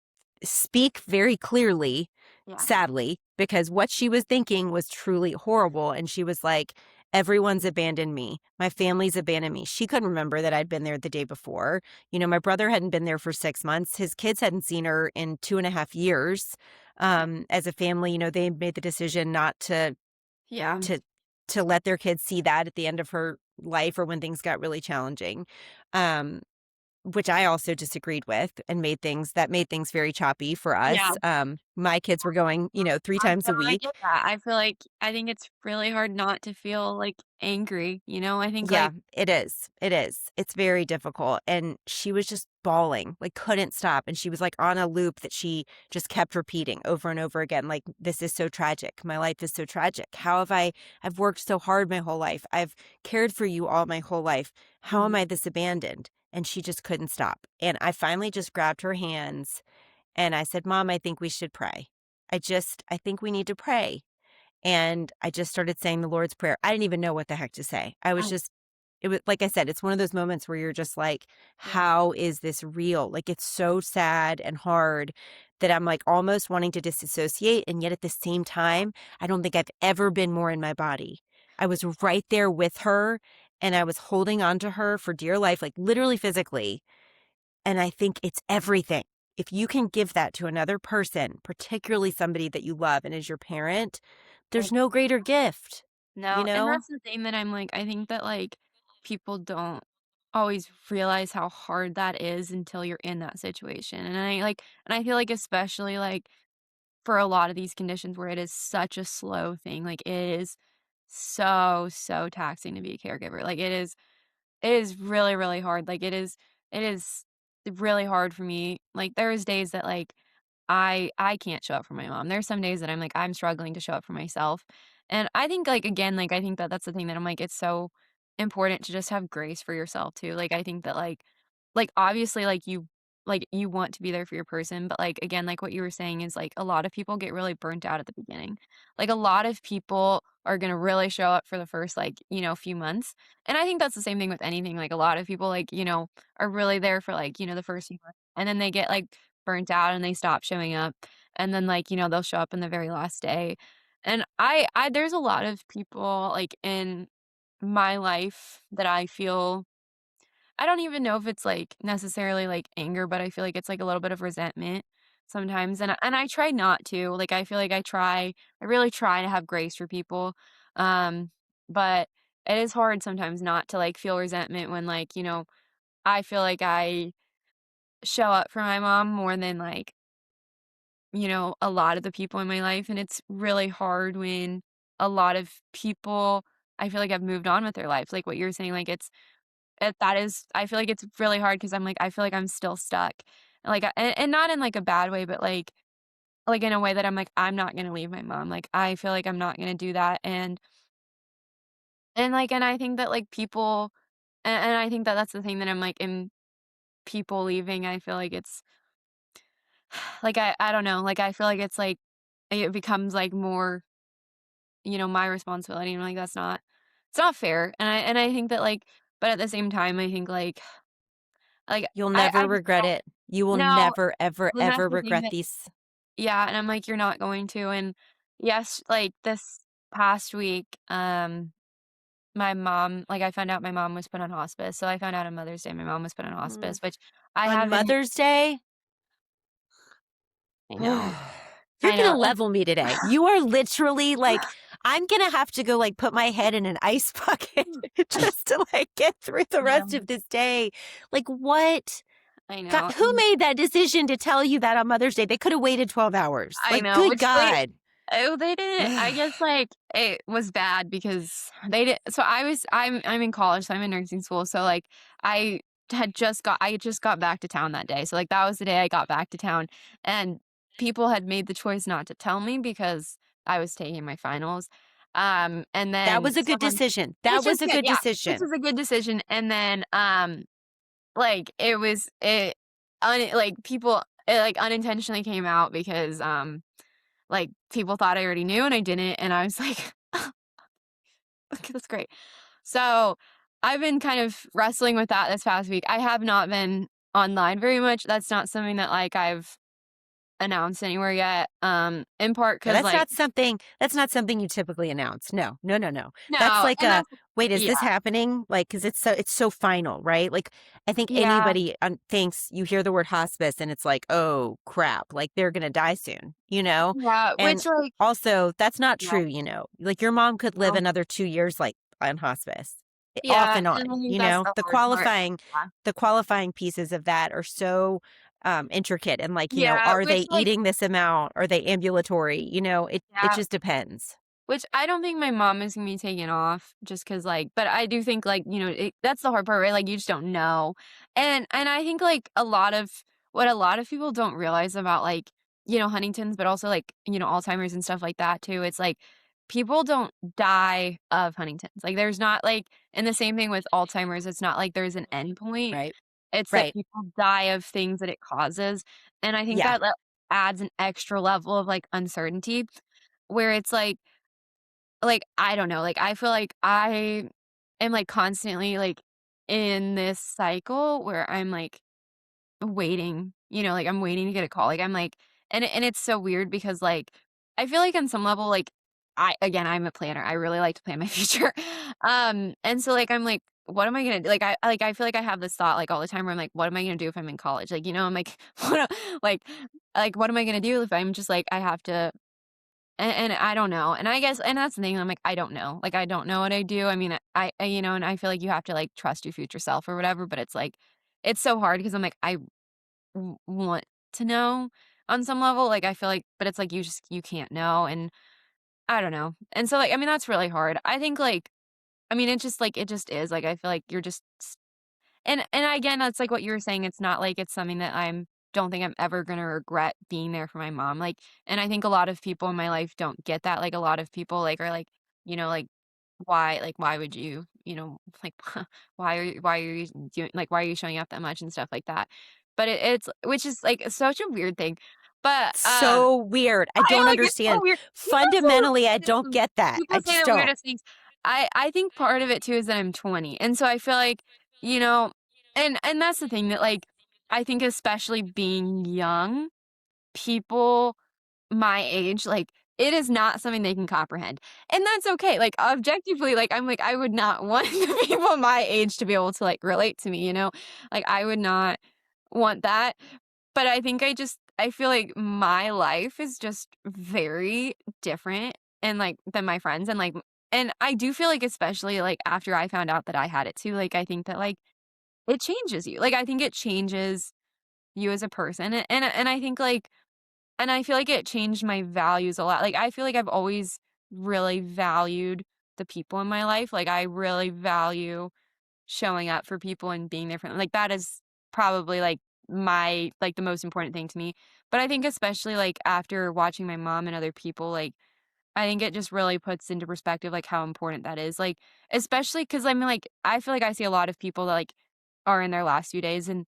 speak very clearly, yeah. sadly, because what she was thinking was truly horrible, and she was like, "Everyone's abandoned me. My family's abandoned me." She couldn't remember that I'd been there the day before. My brother hadn't been there for 6 months. His kids hadn't seen her in 2.5 years. Yeah. As a family, they made the decision not Yeah. to to let their kids see that at the end of her life or when things got really challenging. Um which I also disagreed with and made things very choppy for Yeah. us. My kids were going, 3 I times no, a I week. get that. I think it's really hard not to feel, like, angry, you know? I think, Yeah, like it is. It is. It's very difficult, and she was just bawling, like, couldn't stop, and she was, like, on a loop that she just kept repeating over and over again, like, "This is so tragic. My life is so tragic. I've worked so hard my whole life. I've cared for you all my whole life. How am Mhm. I this abandoned?" And she just couldn't stop, and I finally just grabbed her hands, and I said, "Mom, I think we should pray. I think we need to pray." And I just started saying the Lord's Prayer. I didn't even know what the heck to say. Oh, It was like I said, it's one of those moments where you're just like, yeah. how is this real? Like, it's so sad and hard that I'm like almost wanting to disassociate. And yet at the same time, I don't think I've ever been more in my body. I was right there with her and I was holding on to her for dear life, like literally physically. And I think it's everything. If you can give that to another person, particularly somebody that you love and is your parent, there's no greater gift, you No, and know? that's the thing that I'm like, I think that, like, people don't always realize how hard that is until you're in that situation, and I feel like especially, like, for a lot of these conditions where it is such a slow thing, like, it is so, so taxing to be a caregiver, like, it is really, really hard, like, it is really hard for me, like, there's days that, like, I can't show up for my mom. There's some days that I'm like, I'm struggling to show up for myself. And I think, like, again, like, I think that that's the thing that I'm like, it's so important to just have grace for yourself too. Like, I think that, obviously, like, you want to be there for your person, but, like, again, like what you were saying is, like, a lot of people get really burnt out at the beginning. Like, a lot of people are gonna really show up for the first, like, few months. And I think that's the same thing with anything. Like, a lot of people, like, are really there for, like, the first few months, and then they get, like, burnt out and they stop showing up, and then, like, they'll show up in the very last day. And I there's a lot of people, like, in my life that I feel I don't even know if it's, like, necessarily, like, anger, but I feel like it's, like, a little bit of resentment sometimes, and I try not to, like, I feel like I really try to have grace for people, um, but it is hard sometimes not to, like, feel resentment when, like, I feel like I show up for my mom more than, like, a lot of the people in my life, and it's really hard when a lot of people, I feel like, have moved on with their life, like what you're saying, like, that is I feel like it's really hard because 'cause I'm like, I feel like I'm still stuck. Like, and not in, like, a bad way, but, like, in a way that I'm like, "I'm not gonna leave my mom." Like, I feel like I'm not gonna do that, and I think that, like, people and I think that that's the thing that I'm like, in people leaving, I feel like it's like, I don't know, like, I feel like it's, like, it becomes, like, more, my responsibility, and I'm like, that's not it's not fair, and I think that, like but at the same time, I think, like, You'll I never just regret don't it. You will no, never, ever, and that's ever the thing regret that these. yeah, and I'm like, "You're not going to," and yes, like, this past week, my mom like, I found out my mom was put on hospice, so I found out on Mother's Day my mom was put on Mm. hospice, which I On haven't Mother's Day? I know, You're I gonna know, level me today. You are literally like, I'm gonna have to go like put my head in an ice bucket just to like get through the yeah, rest of this day. Like what? I God, know, who made that decision to tell you that on Mother's Day? They could have waited 12 hours. I Like, know, good which God. they didn't I guess, like, it was bad because they did so I'm in college, so I'm in nursing school, so, like, I I just got back to town that day, so, like, that was the day I got back to town, and people had made the choice not to tell me because I was taking my finals, and That then was a good someone decision. That which is was a good, good yeah, which decision. is a good decision, and then, like, it like, people it, like, unintentionally came out because, like, people thought I already knew and I didn't, and I was like, "Okay, that's great." So, I've been kind of wrestling with that this past week. I have not been online very much. That's not something that, like, I've announced anywhere yet, in part Yeah, because that's not something you typically announce. No, no, no, no. That's no, like and a, that's wait, is yeah, this happening? Like, cause it's so final, right? Like, I think yeah, anybody thinks you hear the word hospice and it's like, oh crap, like they're going to die soon, you know? yeah, And which, like also that's not yeah, true, like your mom could live no, another 2 years, like on hospice off yeah, and on, and I think that's the hard part. Yeah. the qualifying pieces of that are so intricate and like, Yeah, are which, they like eating this amount? Are they ambulatory? It yeah. just depends. Which I don't think my mom is gonna be taken off just 'cause, but I do think, that's the hard part, right? Like, you just don't know. And I think, like, a lot of people don't realize about, like, Huntington's, but also, like, Alzheimer's and stuff like that too, it's like, people don't die of Huntington's. Like, there's not, like and the same thing with Alzheimer's, it's not like there's an endpoint. Right. It's that Right. people die of things that it causes, and I think Yeah. that adds an extra level of, like, uncertainty where it's I don't know, like, I feel like I am, like, constantly, like, in this cycle where I'm, like, waiting, like, I'm waiting to get a call, like, I'm, like and it's so weird because, like, I feel like on some level, like, I'm a planner, I really like to plan my future, and so, like, I'm, like, what am I gonna do? I feel like I have this thought, like, all the time where I'm, like, what am I gonna do if I'm in college? Like, I'm, like, what like what am I gonna do if I'm just, like, I have to and I don't know, and I guess and that's the thing, I'm like, I don't know, like, I don't know what I do, I mean, and I feel like you have to, like, trust your future self or whatever, but it's, like it's so hard because 'cause I'm like, I want to know on some level, like, I feel like but it's, like, you can't know, and I don't know, and so, like, I mean, that's really hard. I think, I mean, it just is, like, I feel like you're just and again, that's like what you were saying, it's not like it's something that I'm don't think I'm ever gonna regret being there for my mom, and I think a lot of people in my life don't get that, like, a lot of people, are like, like, why would you, like, why are you doing like, why are you showing up that much and stuff like that, but it's which is, like, such a weird thing, but, So weird. I don't it's so understand. weird. People say the Fundamentally, I don't weirdest get that. I people say just the don't. weirdest things. I think part of it too is that I'm 20, and so I feel like, you know and that's the thing that, I think especially being young, people my age, it is not something they can comprehend, and that's okay, like, objectively, like, I'm like, I would not want the people my age to be able to, like, relate to me, you know? Like, I would not want that, but I think I feel like my life is just very different and, like, than my friends, and, like and I do feel like especially, like, after I found out that I had it too, like, I think that, like, it changes you, like, I think it changes you as a person, and I think, like and I feel like it changed my values a lot. Like, I feel like I've always really valued the people in my life. Like, I really value showing up for people and being there for them. Like, that is probably, like, the most important thing to me. But I think especially, like, after watching my mom and other people, like, I think it just really puts into perspective, like, how important that is. Like, especially because I mean, like, I feel like I see a lot of people that, like, are in their last few days, and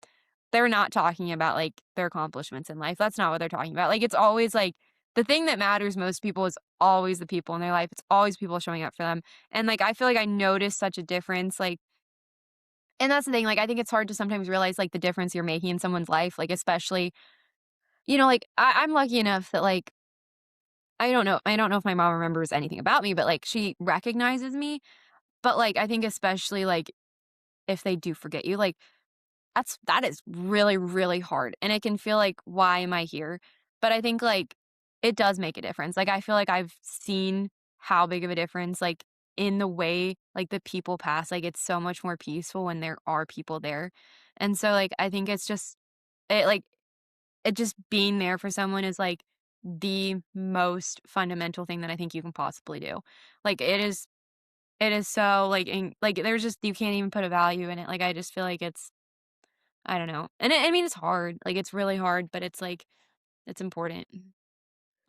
they're not talking about, like, their accomplishments in life. That's not what they're talking about. Like, it's always, like the thing that matters most to people is always the people in their life. It's always people showing up for them. And, like, I feel like I notice such a difference, like and that's the thing, like, I think it's hard to sometimes realize, like, the difference you're making in someone's life, like, especially like, I'm lucky enough that, like, I don't know if my mom remembers anything about me, but, like, she recognizes me. But, like, I think especially, like, if they do forget you, like, that is really, really hard, and it can feel like, "Why am I here?" But I think, like, it does make a difference. Like, I feel like I've seen how big of a difference, like, in the way, like, the people pass. Like, it's so much more peaceful when there are people there. And so, like, I think it's just it, like it just being there for someone is, like, the most fundamental thing that I think you can possibly do. Like, it is so, like, there's just you can't even put a value in it. Like, I just feel like it's I don't know. And I mean, it's hard. Like, it's really hard, but it's, like, it's important.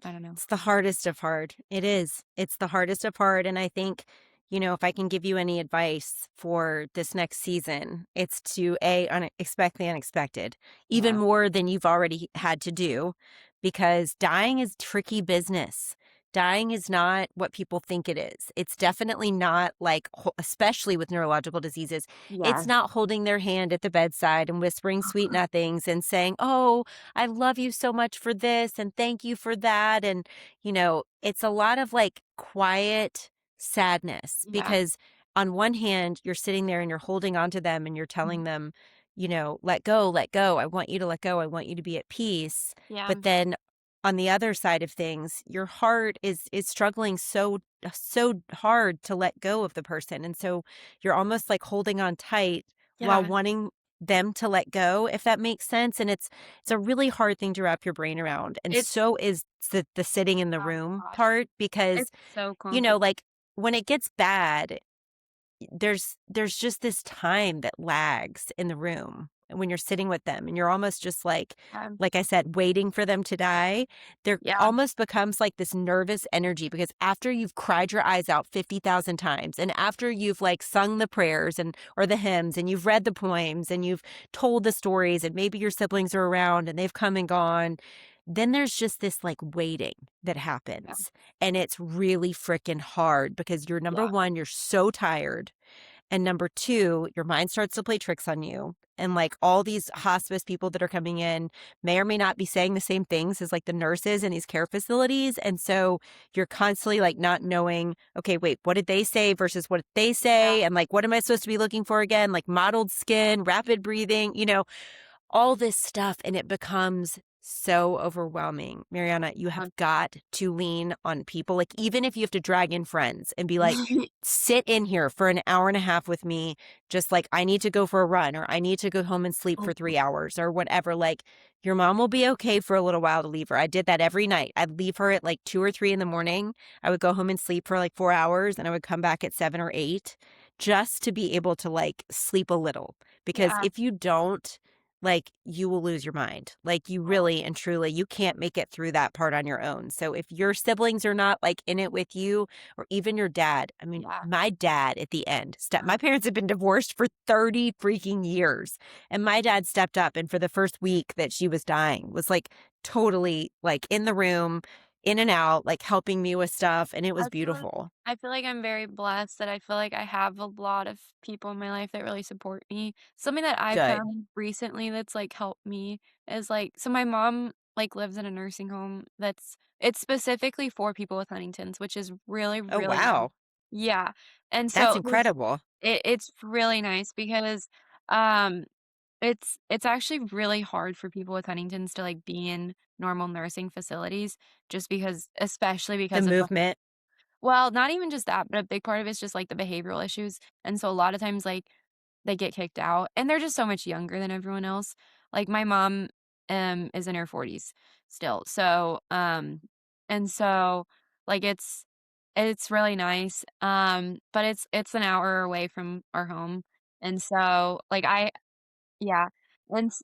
I don't know. It's the hardest of hard. It is. It's the hardest of hard, and I think, if I can give you any advice for this next season, it's to expect the unexpected, even Yeah. more than you've already had to do, because dying is tricky business. Dying is not what people think it is. It's definitely not like, especially with neurological diseases, Yeah. it's not holding their hand at the bedside and whispering sweet nothings and saying, "Oh, I love you so much for this and thank you for that." And, it's a lot of like quiet sadness Yeah. because on one hand, you're sitting there and you're holding on to them and you're Mhm. telling them, let go, let go. I want you to let go. I want you to be at peace. Yeah. But then on the other side of things, your heart is struggling so hard to let go of the person. And so you're almost like holding on tight while Yeah. wanting them to let go, if that makes sense. And it's a really hard thing to wrap your brain around, and It's so is the sitting in the oh room my gosh. part because, It's so complicated. like, when it gets bad, there's just this time that lags in the room when you're sitting with them, and you're almost just like I said, waiting for them to die. There Yeah. almost becomes like this nervous energy because after you've cried your eyes out 50,000 times and after you've like sung the prayers and or the hymns and you've read the poems and you've told the stories and maybe your siblings are around and they've come and gone, then there's just this like waiting that Yeah. happens. And it's really freaking hard because you're number Yeah. one, you're so tired. And number two, your mind starts to play tricks on you. And like all these hospice people that are coming in may or may not be saying the same things as like the nurses in these care facilities. And so you're constantly like not knowing, okay, wait, what did they say versus what did they Yeah. say? And like, what am I supposed to be looking for again? Like mottled skin, rapid breathing, all this stuff, and it becomes so overwhelming. Mariana, you have Um, got to lean on people. Like, even if you have to drag in friends and be like, sit in here for an hour and a half with me, just like, I need to go for a run or I need to go home and sleep for 3 hours or whatever. Like, your mom will be okay for a little while to leave her. I did that every night. I'd leave her at like 2 or 3 in the morning. I would go home and sleep for like 4 hours and I would come back at 7 or 8 just to be able to like sleep a little. Because Yeah. if you don't, like, you will lose your mind. Like, you really and truly, you can't make it through that part on your own. So if your siblings are not like in it with you, or even your dad, I mean, Yeah. my dad at the end, my parents have been divorced for 30 freaking years. And my dad stepped up and for the first week that she was dying was like totally like in the room, in and out, like helping me with stuff. And it was beautiful. I feel like I'm very blessed that I feel like I have a lot of people in my life that really support me. Something that I've Good. found recently that's, like, helped me is, like so my mom like, lives in a nursing home it's specifically for people with Huntington's, which is really, Oh, really nice. wow. Yeah, and That's so there's incredible. it's really nice because, um, it's actually really hard for people with Huntington's to, like, be in normal nursing facilities just because especially The because of the movement. well, not even just that, but a big part of it's just, like, the behavioral issues, and so a lot of times, like, they get kicked out, and they're just so much younger than everyone else. Like, my mom, is in her 40s still, so, and so, like, it's really nice, but it's an hour away from our home, and so, like, I yeah, and s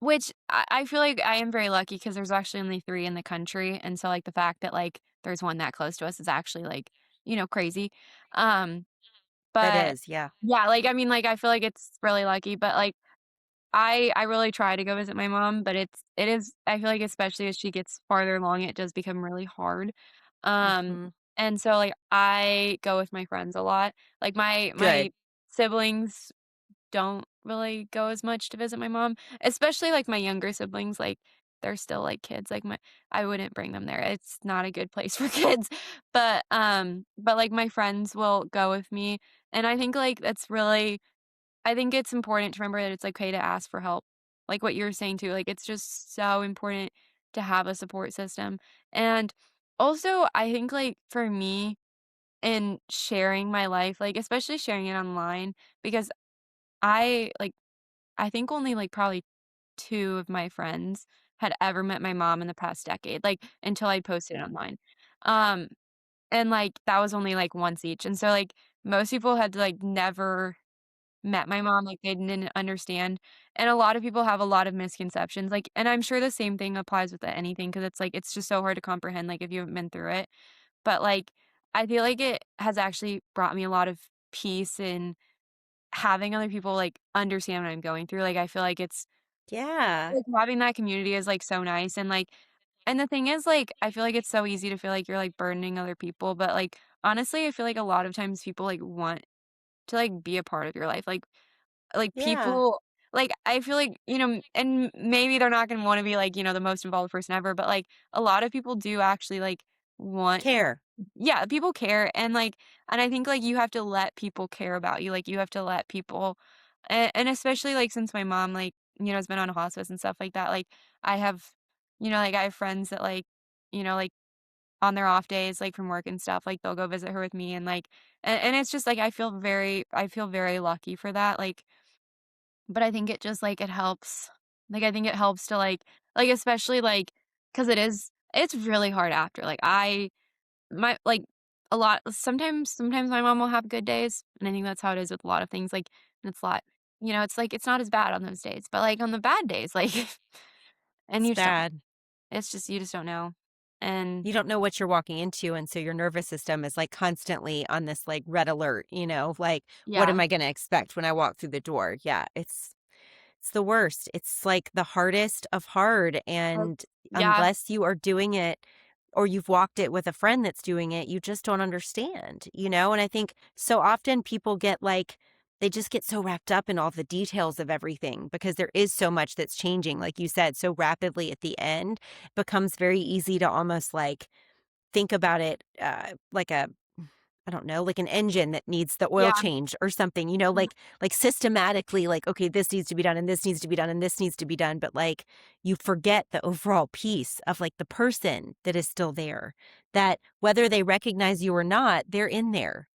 which I feel like I am very lucky because there's actually only 3 in the country, and so, like, the fact that, like, there's one that close to us is actually, like, crazy. Um, That but is, yeah. yeah, like, I mean, like, I feel like it's really lucky, but, like, I really try to go visit my mom, but it is I feel like especially as she gets farther along, it does become really hard. Um, Mhm. and so, like, I go with my friends a lot. Like, my Good. siblings don't really go as much to visit my mom, especially, like, my younger siblings, like, they're still, like, kids, like, my I wouldn't bring them there, it's not a good place for kids, but, like, my friends will go with me, and I think, like, that's really I think it's important to remember that it's okay to ask for help, like what you were saying too, like, it's just so important to have a support system, and also, I think, like, for me, in sharing my life, like, especially sharing it online, because I, like I think only, like, probably 2 of my friends had ever met my mom in the past decade, like, until I posted it online. Um, and, like, that was only, like, once each, and so, like, most people had, like, never met my mom, like, they didn't understand, and a lot of people have a lot of misconceptions, like and I'm sure the same thing applies with anything because it's, like, it's just so hard to comprehend, like, if you haven't been through it, but, like, I feel like it has actually brought me a lot of peace in having other people, like, understand what I'm going through, like, I feel like it's Yeah. like, having that community is, like, so nice, and, like and the thing is, like, I feel like it's so easy to feel like you're, like, burdening other people, but, like, honestly, I feel like a lot of times people, like, want to, like, be a part of your life, like, Yeah. people like, I feel like, and maybe they're not gonna wanna be, like, the most involved person ever, but, like, a lot of people do actually, like, want Care. yeah, people care, and I think, like, you have to let people care about you, like, you have to let people and especially, like, since my mom, like, has been on hospice and stuff like that, like, I have like, I have friends that, like, on their off days, like, from work and stuff, like, they'll go visit her with me and, like and it's just, like, I feel very lucky for that, like but I think it just, like, it helps. Like, I think it helps to, especially, like, because it's really hard after, like, my like, a lot sometimes my mom will have good days, and I think that's how it is with a lot of things, like, and it's a lot it's, like, it's not as bad on those days, but, like, on the bad days, like and It's you just don't bad. it's just you just don't know. And You don't know what you're walking into, and so your nervous system is, like, constantly on this, like, red alert, like, "What am yeah, I gonna expect when I walk through the door?" Yeah, it's the worst. It's, like, the hardest of hard, like and yeah, unless you are doing it or you've walked it with a friend that's doing it, you just don't understand, and I think so often people get, like they just get so wrapped up in all the details of everything because there is so much that's changing, like you said, so rapidly at the end, becomes very easy to almost, like, think about it, like a I don't know, like an engine that needs the oil yeah, change or something, mhm, like systematically, like, okay, this needs to be done and this needs to be done and this needs to be done. But like you forget the overall piece of like the person that is still there, that whether they recognize you or not, they're in there,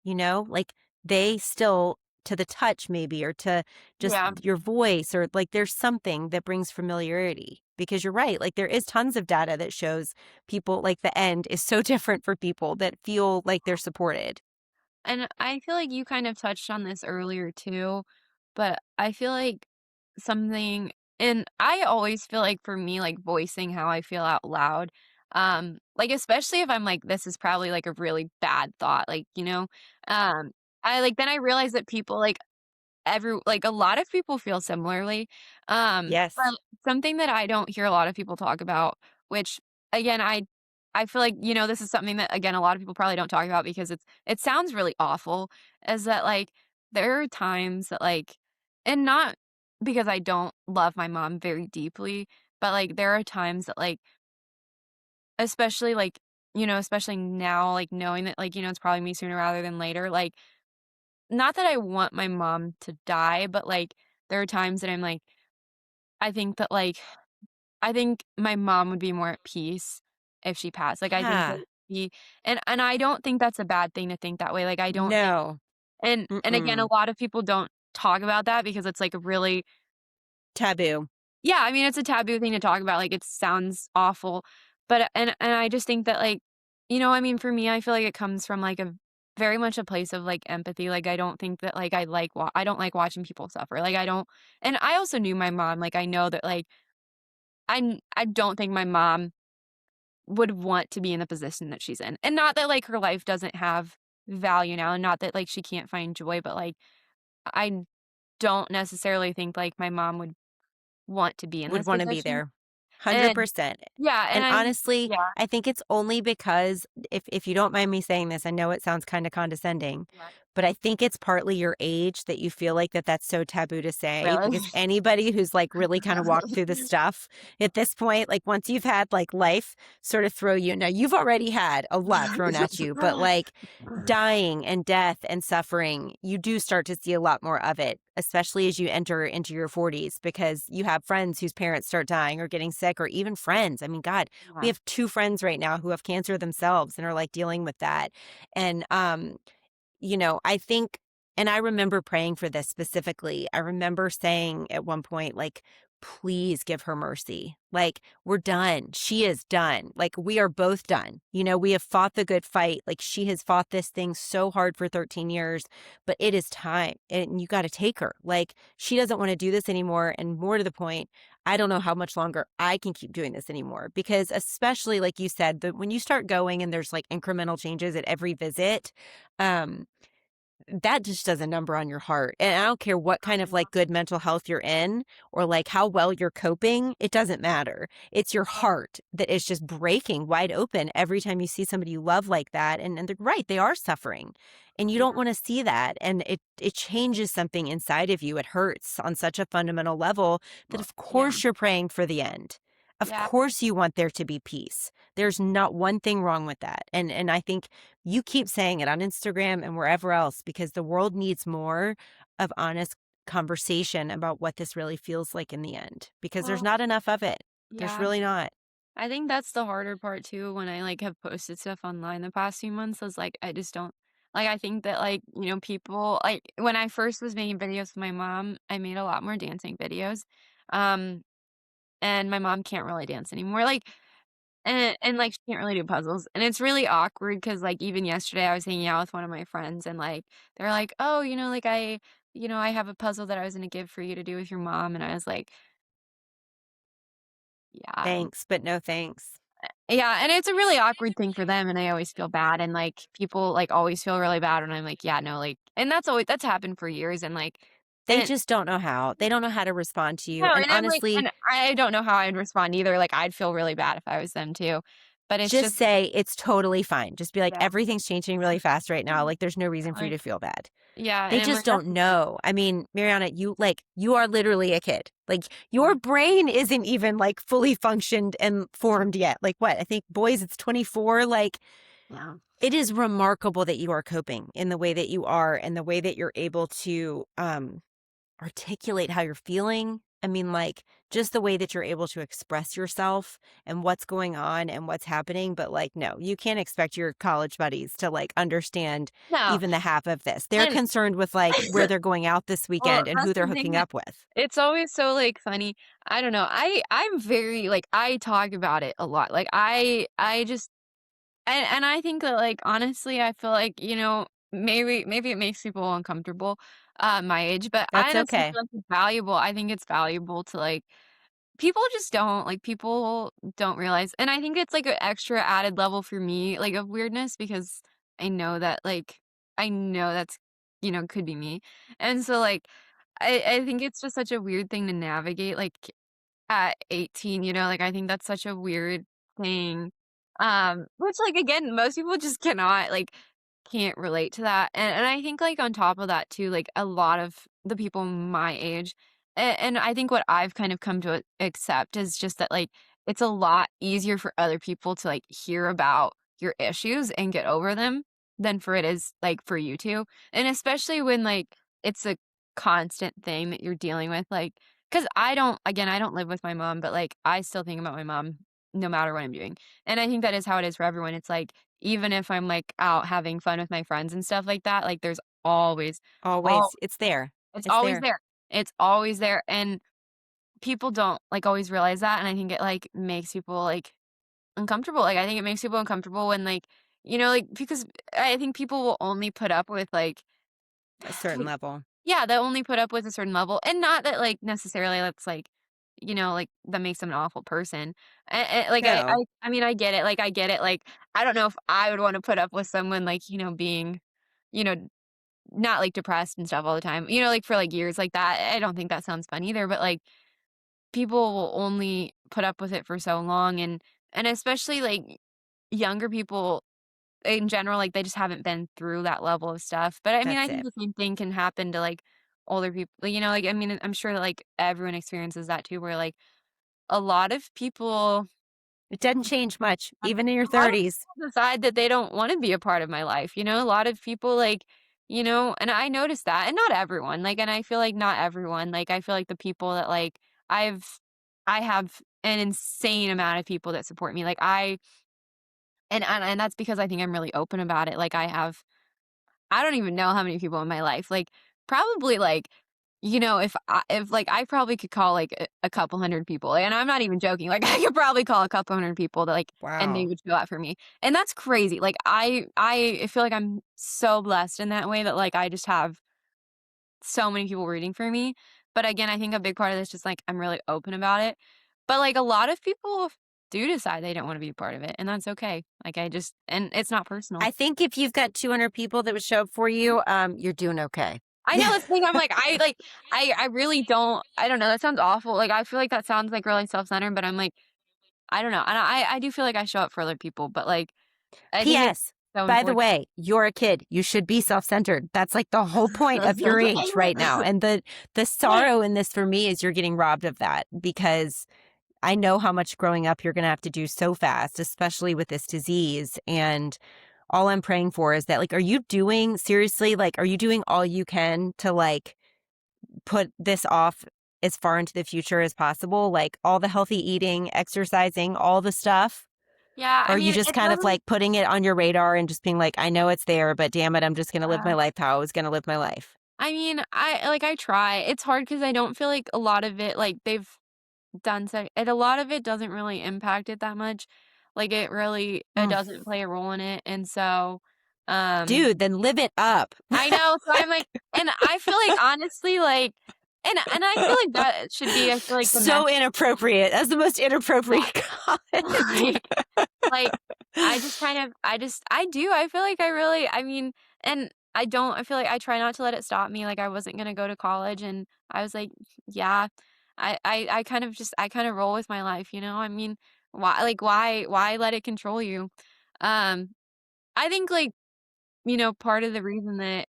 like they still to the touch maybe or to just yeah. your voice or like there's something that brings familiarity because you're right. Like there is tons of data that shows people like the end is so different for people that feel like they're supported. And I feel like you kind of touched on this earlier too, but I feel like something and I always feel like for me, like voicing how I feel out loud, like especially if I'm like, this is probably like a really bad thought, um, I like then I realize that people like a lot of people feel similarly. Yes. But something that I don't hear a lot of people talk about, which again, I feel like, this is something that again a lot of people probably don't talk about because it sounds really awful, is that like there are times that like and not because I don't love my mom very deeply, but, like, there are times that, like, especially, like, especially now, like, knowing that, like, it's probably me sooner rather than later, like, not that I want my mom to die, but, like, there are times that I'm like, I think that, like I think my mom would be more at peace if she passed. Like, I think that Yeah. she and I don't think that's a bad thing to think that way. Like, I don't think No. and again, a Mm-mm. lot of people don't talk about that because it's, like, a really Taboo. yeah, I mean, it's a taboo thing to talk about, like, it sounds awful, but and I just think that, like, I mean, for me, I feel like it comes from, like, a very much a place of, like, empathy, like, I don't think that, like, I don't like watching people suffer, like, I don't and I also knew my mom, like, I know that, like, I don't think my mom would want to be in the position that she's in. And not that, like, her life doesn't have value now, and not that, like, she can't find joy, but, like, I don't necessarily think, like, my mom would want to be in Would this wanna be position. there. And 100%. yeah, and And I honestly, yeah, I think it's only because if you don't mind me saying this, I know it sounds kinda condescending, yeah. but I think it's partly your age that you feel like that's so taboo to say, Really? because anybody who's, like, really kinda walked through the stuff at this point, like, once you've had, like, life sort of throw you now you've already had a lot thrown at you, but, like, dying and death and suffering, you do start to see a lot more of it, especially as you enter into your 40s because you have friends whose parents start dying or getting sick or even friends. I mean, God, we Yeah. have 2 friends right now who have cancer themselves and are, like, dealing with that. And, I think and I remember praying for this specifically. I remember saying at one point, like, "Please give her mercy. Like, we're done. She is done. Like, we are both done. We have fought the good fight. Like, she has fought this thing so hard for 13 years, but it is time, and you gotta take her. Like, she doesn't wanna do this anymore, and more to the point, I don't know how much longer I can keep doing this anymore." Because especially, like you said, when you start going and there's, like, incremental changes at every visit, um that just does a number on your heart, and I don't care what kind of, like, good mental health you're in or, like, how well you're coping, it doesn't matter. It's your heart that is just breaking wide open every time you see somebody you love like that, and they're right, they are suffering, and you Yeah, don't wanna see that, and it changes something inside of you. It hurts on such a fundamental level that, well, of yeah, course, you're praying for the end. Of yeah. course, you want there to be peace. There's not one thing wrong with that, and I think you keep saying it on Instagram and wherever else because the world needs more of honest conversation about what this really feels like in the end because there's Well, not enough of it. There's yeah. really not. I think that's the harder part too when I, like, have posted stuff online the past few months is, like, I just don't like, I think that, like, people like, when I first was making videos with my mom, I made a lot more dancing videos, um, and my mom can't really dance anymore, like like, she can't really do puzzles, and it's really awkward because like, even yesterday, I was hanging out with one of my friends, and, like, they're like, "Oh, like, I have a puzzle that I was gonna give for you to do with your mom," and I was like, "Yeah." Thanks, but no thanks. Yeah, and it's a really awkward thing for them, and I always feel bad, and, like, people, like, always feel really bad when I'm like, "Yeah, no," like and that's happened for years, and, like They and just don't know how. They don't know how to respond to you. no, And and I'm like honestly, and I don't know how I'd respond either, like, I'd feel really bad if I was them too, but it's just just say it's totally fine. Just be like, yeah. everything's changing really fast right now. Like, there's no reason for you Like to feel bad. yeah, They and I'm just like, "That's don't okay." know. I mean, Mariana, you are literally a kid. Like, Yeah, your brain isn't even, like, fully functioned and formed yet. Like, what? I think boys, it's 24. Like, yeah. it is remarkable that you are coping in the way that you are and the way that you're able to, articulate how you're feeling. I mean, like, just the way that you're able to express yourself and what's going on and what's happening, but, like, no, you can't expect your college buddies to, like, understand No, even the half of this. They're and concerned with, like, where they're going out this well, weekend and that's who they're the thing hooking that up with. it's always so, like, funny. I don't know, I'm very like, I talk about it a lot, like, I just and I think that, like, honestly, I feel like, maybe it makes people uncomfortable, my age, but I That's honestly okay. feel like it's valuable. I think it's valuable to, like people just don't, like, people don't realize and I think it's, like, an extra added level for me, like, of weirdness because I know that, like I know that's, could be me, and so, like, I think it's just such a weird thing to navigate, like at 18, like, I think that's such a weird thing, which, like, again, most people just cannot, like, can't relate to that, and I think, like, on top of that too, like, a lot of the people my age, and I think what I've kind of come to accept is just that, like, it's a lot easier for other people to, like, hear about your issues and get over them than for it is, like, for you to, and especially when, like, it's a constant thing that you're dealing with, like, because I don't live with my mom, but, like, I still think about my mom no matter what I'm doing, and I think that is how it is for everyone. It's like, even if I'm, like, out having fun with my friends and stuff like that, like, there's always Always, it's there. it's It's always there. there. It's always there, and people don't, like, always realize that, and I think it, like, makes people, like, uncomfortable. Like, I think it makes people uncomfortable when, like, like, because I think people will only put up with, like A certain level. yeah, they'll only put up with a certain level, and not that, like, necessarily that's, like, like, that makes them an awful person. Like, No, I mean, I get it, like, I don't know if I would wanna put up with someone, like, being, you know, not, like, depressed and stuff all the time, like, for, like, years like that. I don't think that sounds fun either, but, like, people will only put up with it for so long, and especially, like, younger people in general, like, they just haven't been through that level of stuff. But, I mean, I that's think it. the same thing can happen to, like, older people, like, I mean, I'm sure that, like, everyone experiences that too, where, like, a lot of people It doesn't change much, a even in your lot of 30s. people decide that they don't wanna be a part of my life, A lot of people, like, and I noticed that, and not everyone, like, and I feel like not everyone, like, I feel like the people that, like, I've I have an insane amount of people that support me, like, and that's because I think I'm really open about it, like, I don't even know how many people in my life, like, probably, like, if, like, I probably could call, like, a couple hundred people, and I'm not even joking, like, I could probably call a couple hundred people that, like, and they Wow. would show up for me, and that's crazy, like, I feel like I'm so blessed in that way that, like, I just have so many people rooting for me, but again, I think a big part of this is just, like, I'm really open about it, but, like, a lot of people do decide they don't wanna be a part of it, and that's okay, like, and it's not personal. I think if you've got 200 people that would show up for you, you're doing okay. I know that's the thing, I'm like, I really I don't know, that sounds awful, like, I feel like that sounds, like, really self-centered, but I'm like, I don't know, and I do feel like I show up for other people, but, like, I think it's P.S. so By the important. way, you're a kid. You should be self-centered. That's like the whole point of your age right now. And the sorrow in this for me is you're getting robbed of that because I know how much growing up you're going to have to do so fast, especially with this disease. And all I'm praying for is that, like, are you doing seriously, like, are you doing all you can to, like, put this off as far into the future as possible? Like, all the healthy eating, exercising, all the stuff? Yeah, Or I are you mean, just it kind of, doesn't like, putting it on your radar and just being like, "I know it's there, but damn it, I'm just gonna live uh, my life how I was gonna live my life." I mean, I try. It's hard because I don't feel like a lot of it, like, they've done so and a lot of it doesn't really impact it that much. Like, it Mm. doesn't play a role in it, and so, um Dude, then live it up. I know, so I'm like and I feel like, honestly, like and I feel like that should be, I feel like the So next inappropriate. That's the most yeah, inappropriate comment. like, I just kind of I do, I feel like I mean, and I feel like I try not to let it stop me, like, I wasn't gonna go to college, and I was like, yeah, I kind of I kinda roll with my life, I mean, why let it control you? Um, I think, like, part of the reason that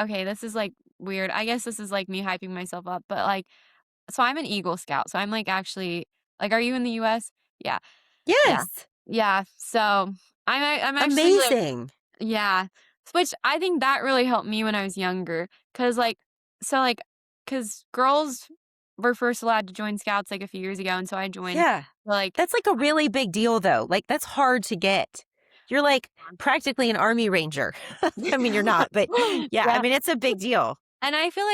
okay, this is, like, weird, I guess this is, like, me hyping myself up, but, like, so I'm an Eagle Scout, so I'm, like, actually like, are you in the US? Yeah. Yeah. Yes. Yeah, so I'm actually, like Amazing. yeah, which I think that really helped me when I was younger, 'cause, like so, like 'cause girls were first allowed to join Scouts, like, a few years ago, and so I joined, Yeah. like That's, like, a really big deal, though. Like, that's hard to get. You're, like, practically an army ranger. I mean, you're not, but yeah, I Yeah, mean, it's a big deal. and I feel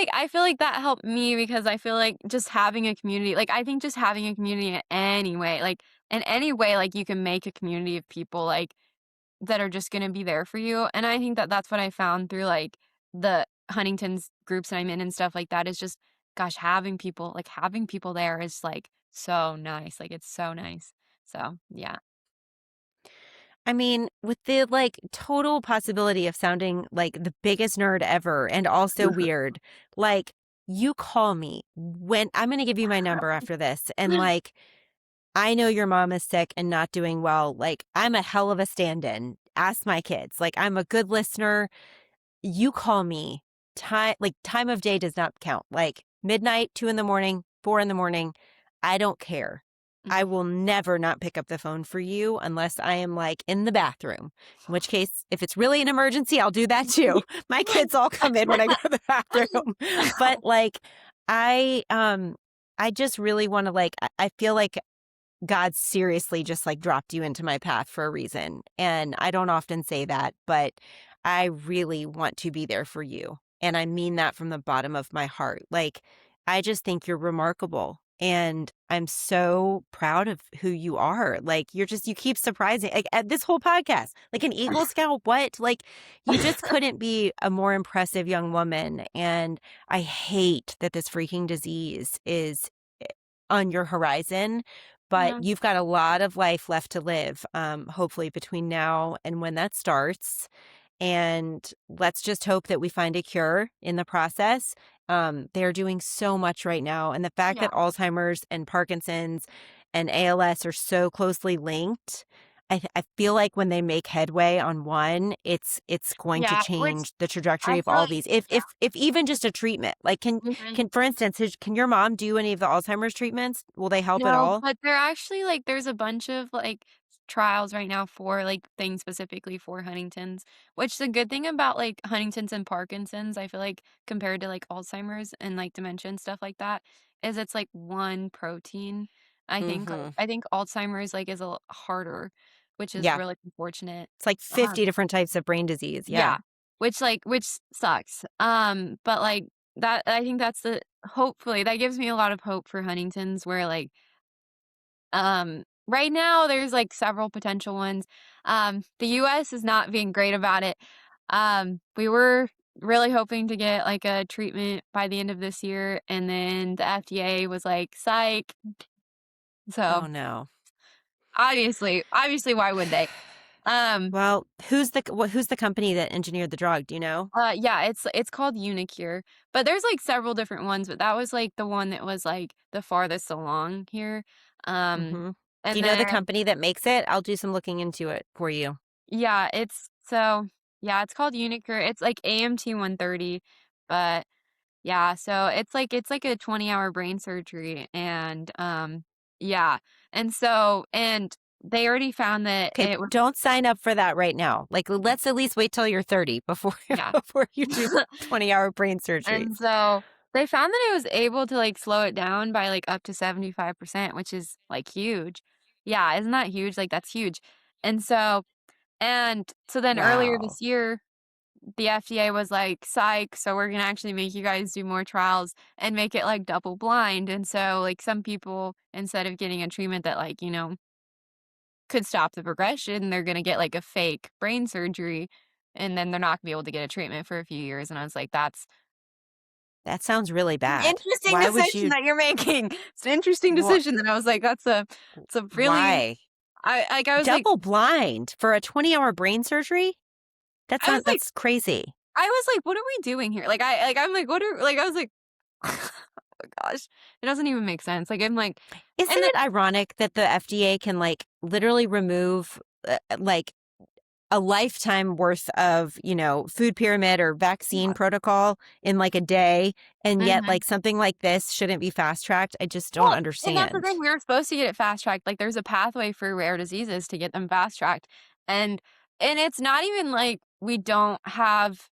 like that helped me because I feel like just having a community like, I think just having a community in any way, like, in any way, like, you can make a community of people, like, that are just gonna be there for you, and I think that that's what I found through, like, the Huntington's groups that I'm in and stuff like that is just, gosh, having people there is, like, so nice, like, it's so nice. So, yeah. I mean, with the, like, total possibility of sounding like the biggest nerd ever and also weird, like, you call me when I'm gonna give you my number after this, and, like, I know your mom is sick and not doing well, like, I'm a hell of a stand-in. Ask my kids. Like, I'm a good listener. You call me. Time of day does not count. Like, midnight, 2 in the morning, 4 in the morning. I don't care. I Mhm. will never not pick up the phone for you unless I am like in the bathroom. In which case, if it's really an emergency, I'll do that too. My kids all come in when I go to the bathroom. But like I um I just really want to like I feel like God seriously just like dropped you into my path for a reason. And I don't often say that, but I really want to be there for you. And I mean that from the bottom of my heart. Like, I just think you're remarkable. And I'm so proud of who you are. Like, you keep surprising. Like, at this whole podcast, like an Eagle Scout, what? Like, you just couldn't be a more impressive young woman. And I hate that this freaking disease is on your horizon, but Yeah. you've got a lot of life left to live, hopefully between now and when that starts. And let's just hope that we find a cure in the process. They're doing so much right now. And the fact Yeah. that Alzheimer's and Parkinson's and ALS are so closely linked, I feel like when they make headway on one, it's going to Yeah, which change the trajectory I of feel all like these. If even just a treatment, like yeah. can for instance, can your mom do any of the Alzheimer's treatments? Will they help at No, all? but they're actually like there's a bunch of like trials right now for like things specifically for Huntington's, which the good thing about like Huntington's and Parkinson's, I feel like compared to like Alzheimer's and like dementia and stuff like that, is it's like one protein. Mm-hmm. I think Alzheimer's like is a little harder, which is Yeah. really unfortunate. It's like Um, 50 different types of brain disease. Yeah. yeah, which sucks. But like that, I think that's the hopefully that gives me a lot of hope for Huntington's where like right now there's like several potential ones. The US is not being great about it. We were really hoping to get like a treatment by the end of this year and then the FDA was like, "Psych." So, Oh no. obviously why would they? Um, Well, who's the company that engineered the drug? Do you know? yeah, it's called Unicure, but there's like several different ones, but that was like the one that was like the farthest along here. Um, Mm-hmm. Do you and know the then company that makes it? I'll do some looking into it for you. Yeah, it's called Unicure. It's like AMT 130, but yeah, so it's like a 20-hour brain surgery and yeah. And they already found that Okay, it was don't sign up for that right now. Like, let's at least wait till you're 30 before yeah. before you do 20-hour brain And surgeries. so they found that it was able to like slow it down by like up to 75%, which is like huge. Yeah, isn't that huge? Like that's huge. And so then earlier Wow. this year the FDA was like, "Psych, so we're gonna actually make you guys do more trials and make it, like, double blind," and so, like, some people, instead of getting a treatment that, like, could stop the progression, they're gonna get, like, a fake brain surgery, and then they're not gonna be able to get a treatment for a few years, and I was like, "That's That sounds really an bad. interesting Why would decision you that you're making." It's an interesting what decision, and I was like, it's a really why? I was like Double blind for a 20-hour brain surgery? I was like That's crazy. I was like, "What are we doing here?" I'm like, "What are" like, I was like, "Oh my gosh." It doesn't even make sense. Like, I'm like Isn't and then it ironic that the FDA can like literally remove like a lifetime worth of, food pyramid or vaccine protocol in like a day, and yet mhm. like something like this shouldn't be fast tracked? I just don't Well, and that's the understand. thing, we were supposed to get it fast tracked, like, there's a pathway for rare diseases to get them fast tracked, and it's not even like we don't have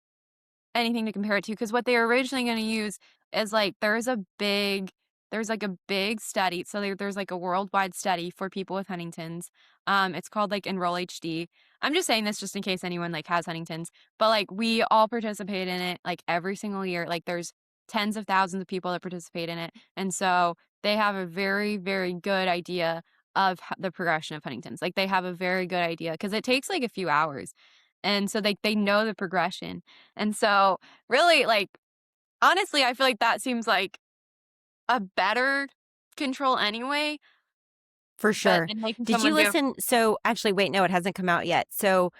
anything to compare it to, because what they were originally gonna use is, like, there's, like, a big study, so there's, like, a worldwide study for people with Huntington's, it's called, like, Enroll HD. I'm just saying this just in case anyone, like, has Huntington's, but, like, we all participate in it, like, every single year, like, there's tens of thousands of people that participate in it, and so they have a very, very good idea of the progression of Huntington's, like, they have a very good idea because it takes, like, a few hours, and so they know the progression, and so, really, like, honestly, I feel like that seems like a better control anyway, For but sure. than making Did you someone do listen? So actually, wait, no, it hasn't come out yet. So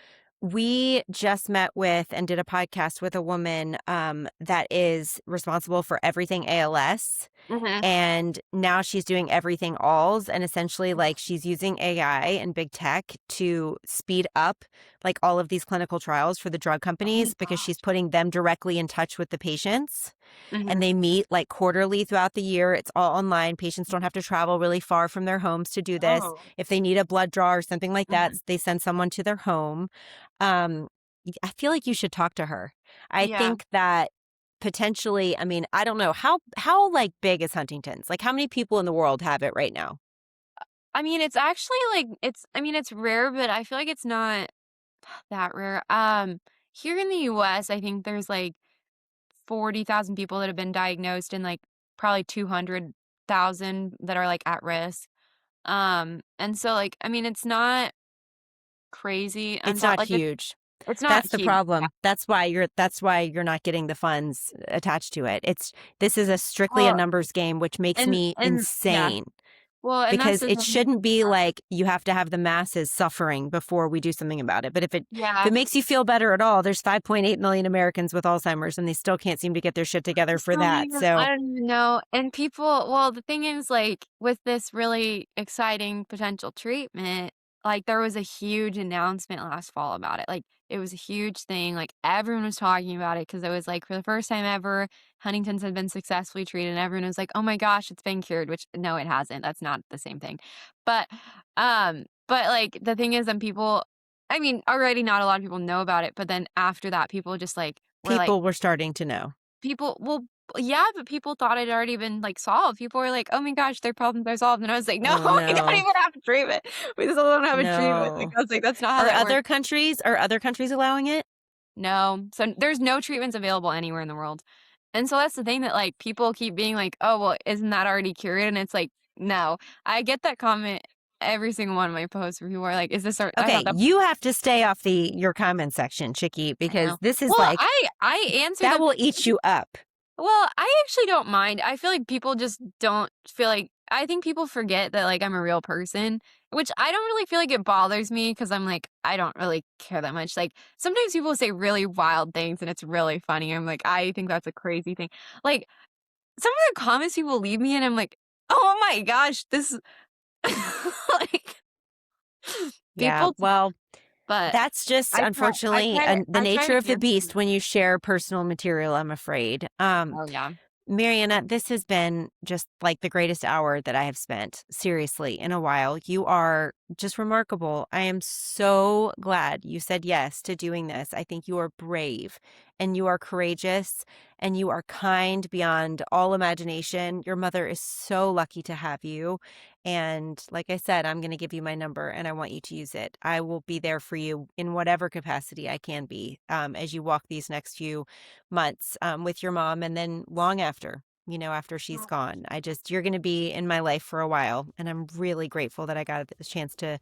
we just met with and did a podcast with a woman that is responsible for everything ALS. Mhm. And now she's doing everything alls, and essentially like she's using AI and big tech to speed up like all of these clinical trials for the drug Oh my companies because she's gosh. putting them directly in touch with the patients. and Mhm. they meet like quarterly throughout the year. It's all online. Patients don't have to travel really far from their homes to do this. Oh. If they need a blood draw or something like that, Mhm. they send someone to their home. Um, I feel like you should talk to her. I Yeah. think that potentially, I mean, I don't know how like big is Huntington's? Like how many people in the world have it right now? I mean, it's actually, like it's rare, but I feel like it's not that rare. Here in the US, I think there's, like, 40,000 people that have been diagnosed and, like, probably 200,000 that are, like, at risk. And so, like, I mean, it's not crazy It's until not like, huge. it's not That's the huge. Yeah. problem. That's why you're not getting the funds attached to it. This is a strictly a Well, numbers game, which makes me and yeah. insane Well, and that's because the it thing. shouldn't be like you have to have the masses suffering before we do something about it. But if Yeah. it makes you feel better at all, there's 5.8 million Americans with Alzheimer's and they still can't seem to get their shit together for that. I So don't even know, and people well, the thing is, like, with this really exciting potential treatment, like, there was a huge announcement last fall about it, like, it was a huge thing, like, everyone was talking about it because it was, like, for the first time ever, Huntington's had been successfully treated, and everyone was like, "Oh my gosh, it's been cured," which, no, it hasn't, that's not the same thing. But, like, the thing is, people I mean, already not a lot of people know about it, but then after that, people just, like, were like people were starting to know. people well, yeah, but people thought it had already been, like, solved. People were like, "Oh my gosh, their problems are solved," and I was like, "No, Oh we don't no. even have a treatment. We still don't have a treatment." Like, No. I was like, "That's not how that works." Are other countries allowing it? No. So, there's no treatments available anywhere in the world. And so that's the thing that, like, people keep being like, "Oh, well, isn't that already cured?" And it's like, "No." I get that comment every single one of my posts where people are like, "Is this our" I Okay, thought that you have to stay off your comment section, Chicky, I because know. this is Well, like I answer that them. will eat you up. Well, I actually don't mind. I feel like people just don't feel like I think people forget that, like, I'm a real person, which I don't really feel like it bothers me because 'cause I'm like, I don't really care that much. Like, sometimes people say really wild things and it's really funny. I'm like, I think that's a crazy thing. Like, some of the comments people leave me and I'm like, "Oh my gosh, this" like, Yeah, people well, but that's just I unfortunately try to the nature of the answer beast them. when you share personal material, I'm afraid. Oh, yeah. Mariana, this has been just like the greatest hour that I have spent, seriously, in a while. You are just remarkable. I am so glad you said yes to doing this. I think you are brave and you are courageous and you are kind beyond all imagination. Your mother is so lucky to have you. And like I said, I'm going to give you my number and I want you to use it. I will be there for you in whatever capacity I can be as you walk these next few months with your mom and then long after, after she's gone. You're going to be in my life for a while. And I'm really grateful that I got the chance to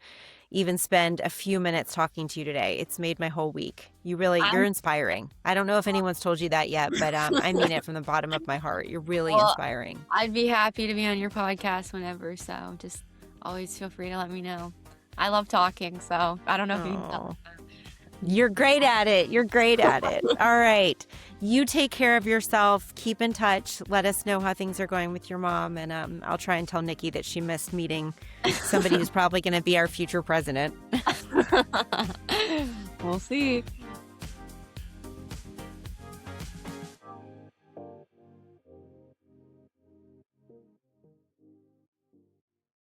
even spend a few minutes talking to you today. It's made my whole week. You're I'm inspiring. I don't know if anyone's told you that yet, but I mean it from the bottom of my heart. You're really well, inspiring. I'd be happy to be on your podcast whenever, so just always feel free to let me know. I love talking, so I don't know if you can Oh, tell. you're great at it. You're great at it. All right. You take care of yourself. Keep in touch. Let us know how things are going with your mom. And I'll try and tell Nikki that she missed meeting somebody who's probably going to be our future president. We'll see.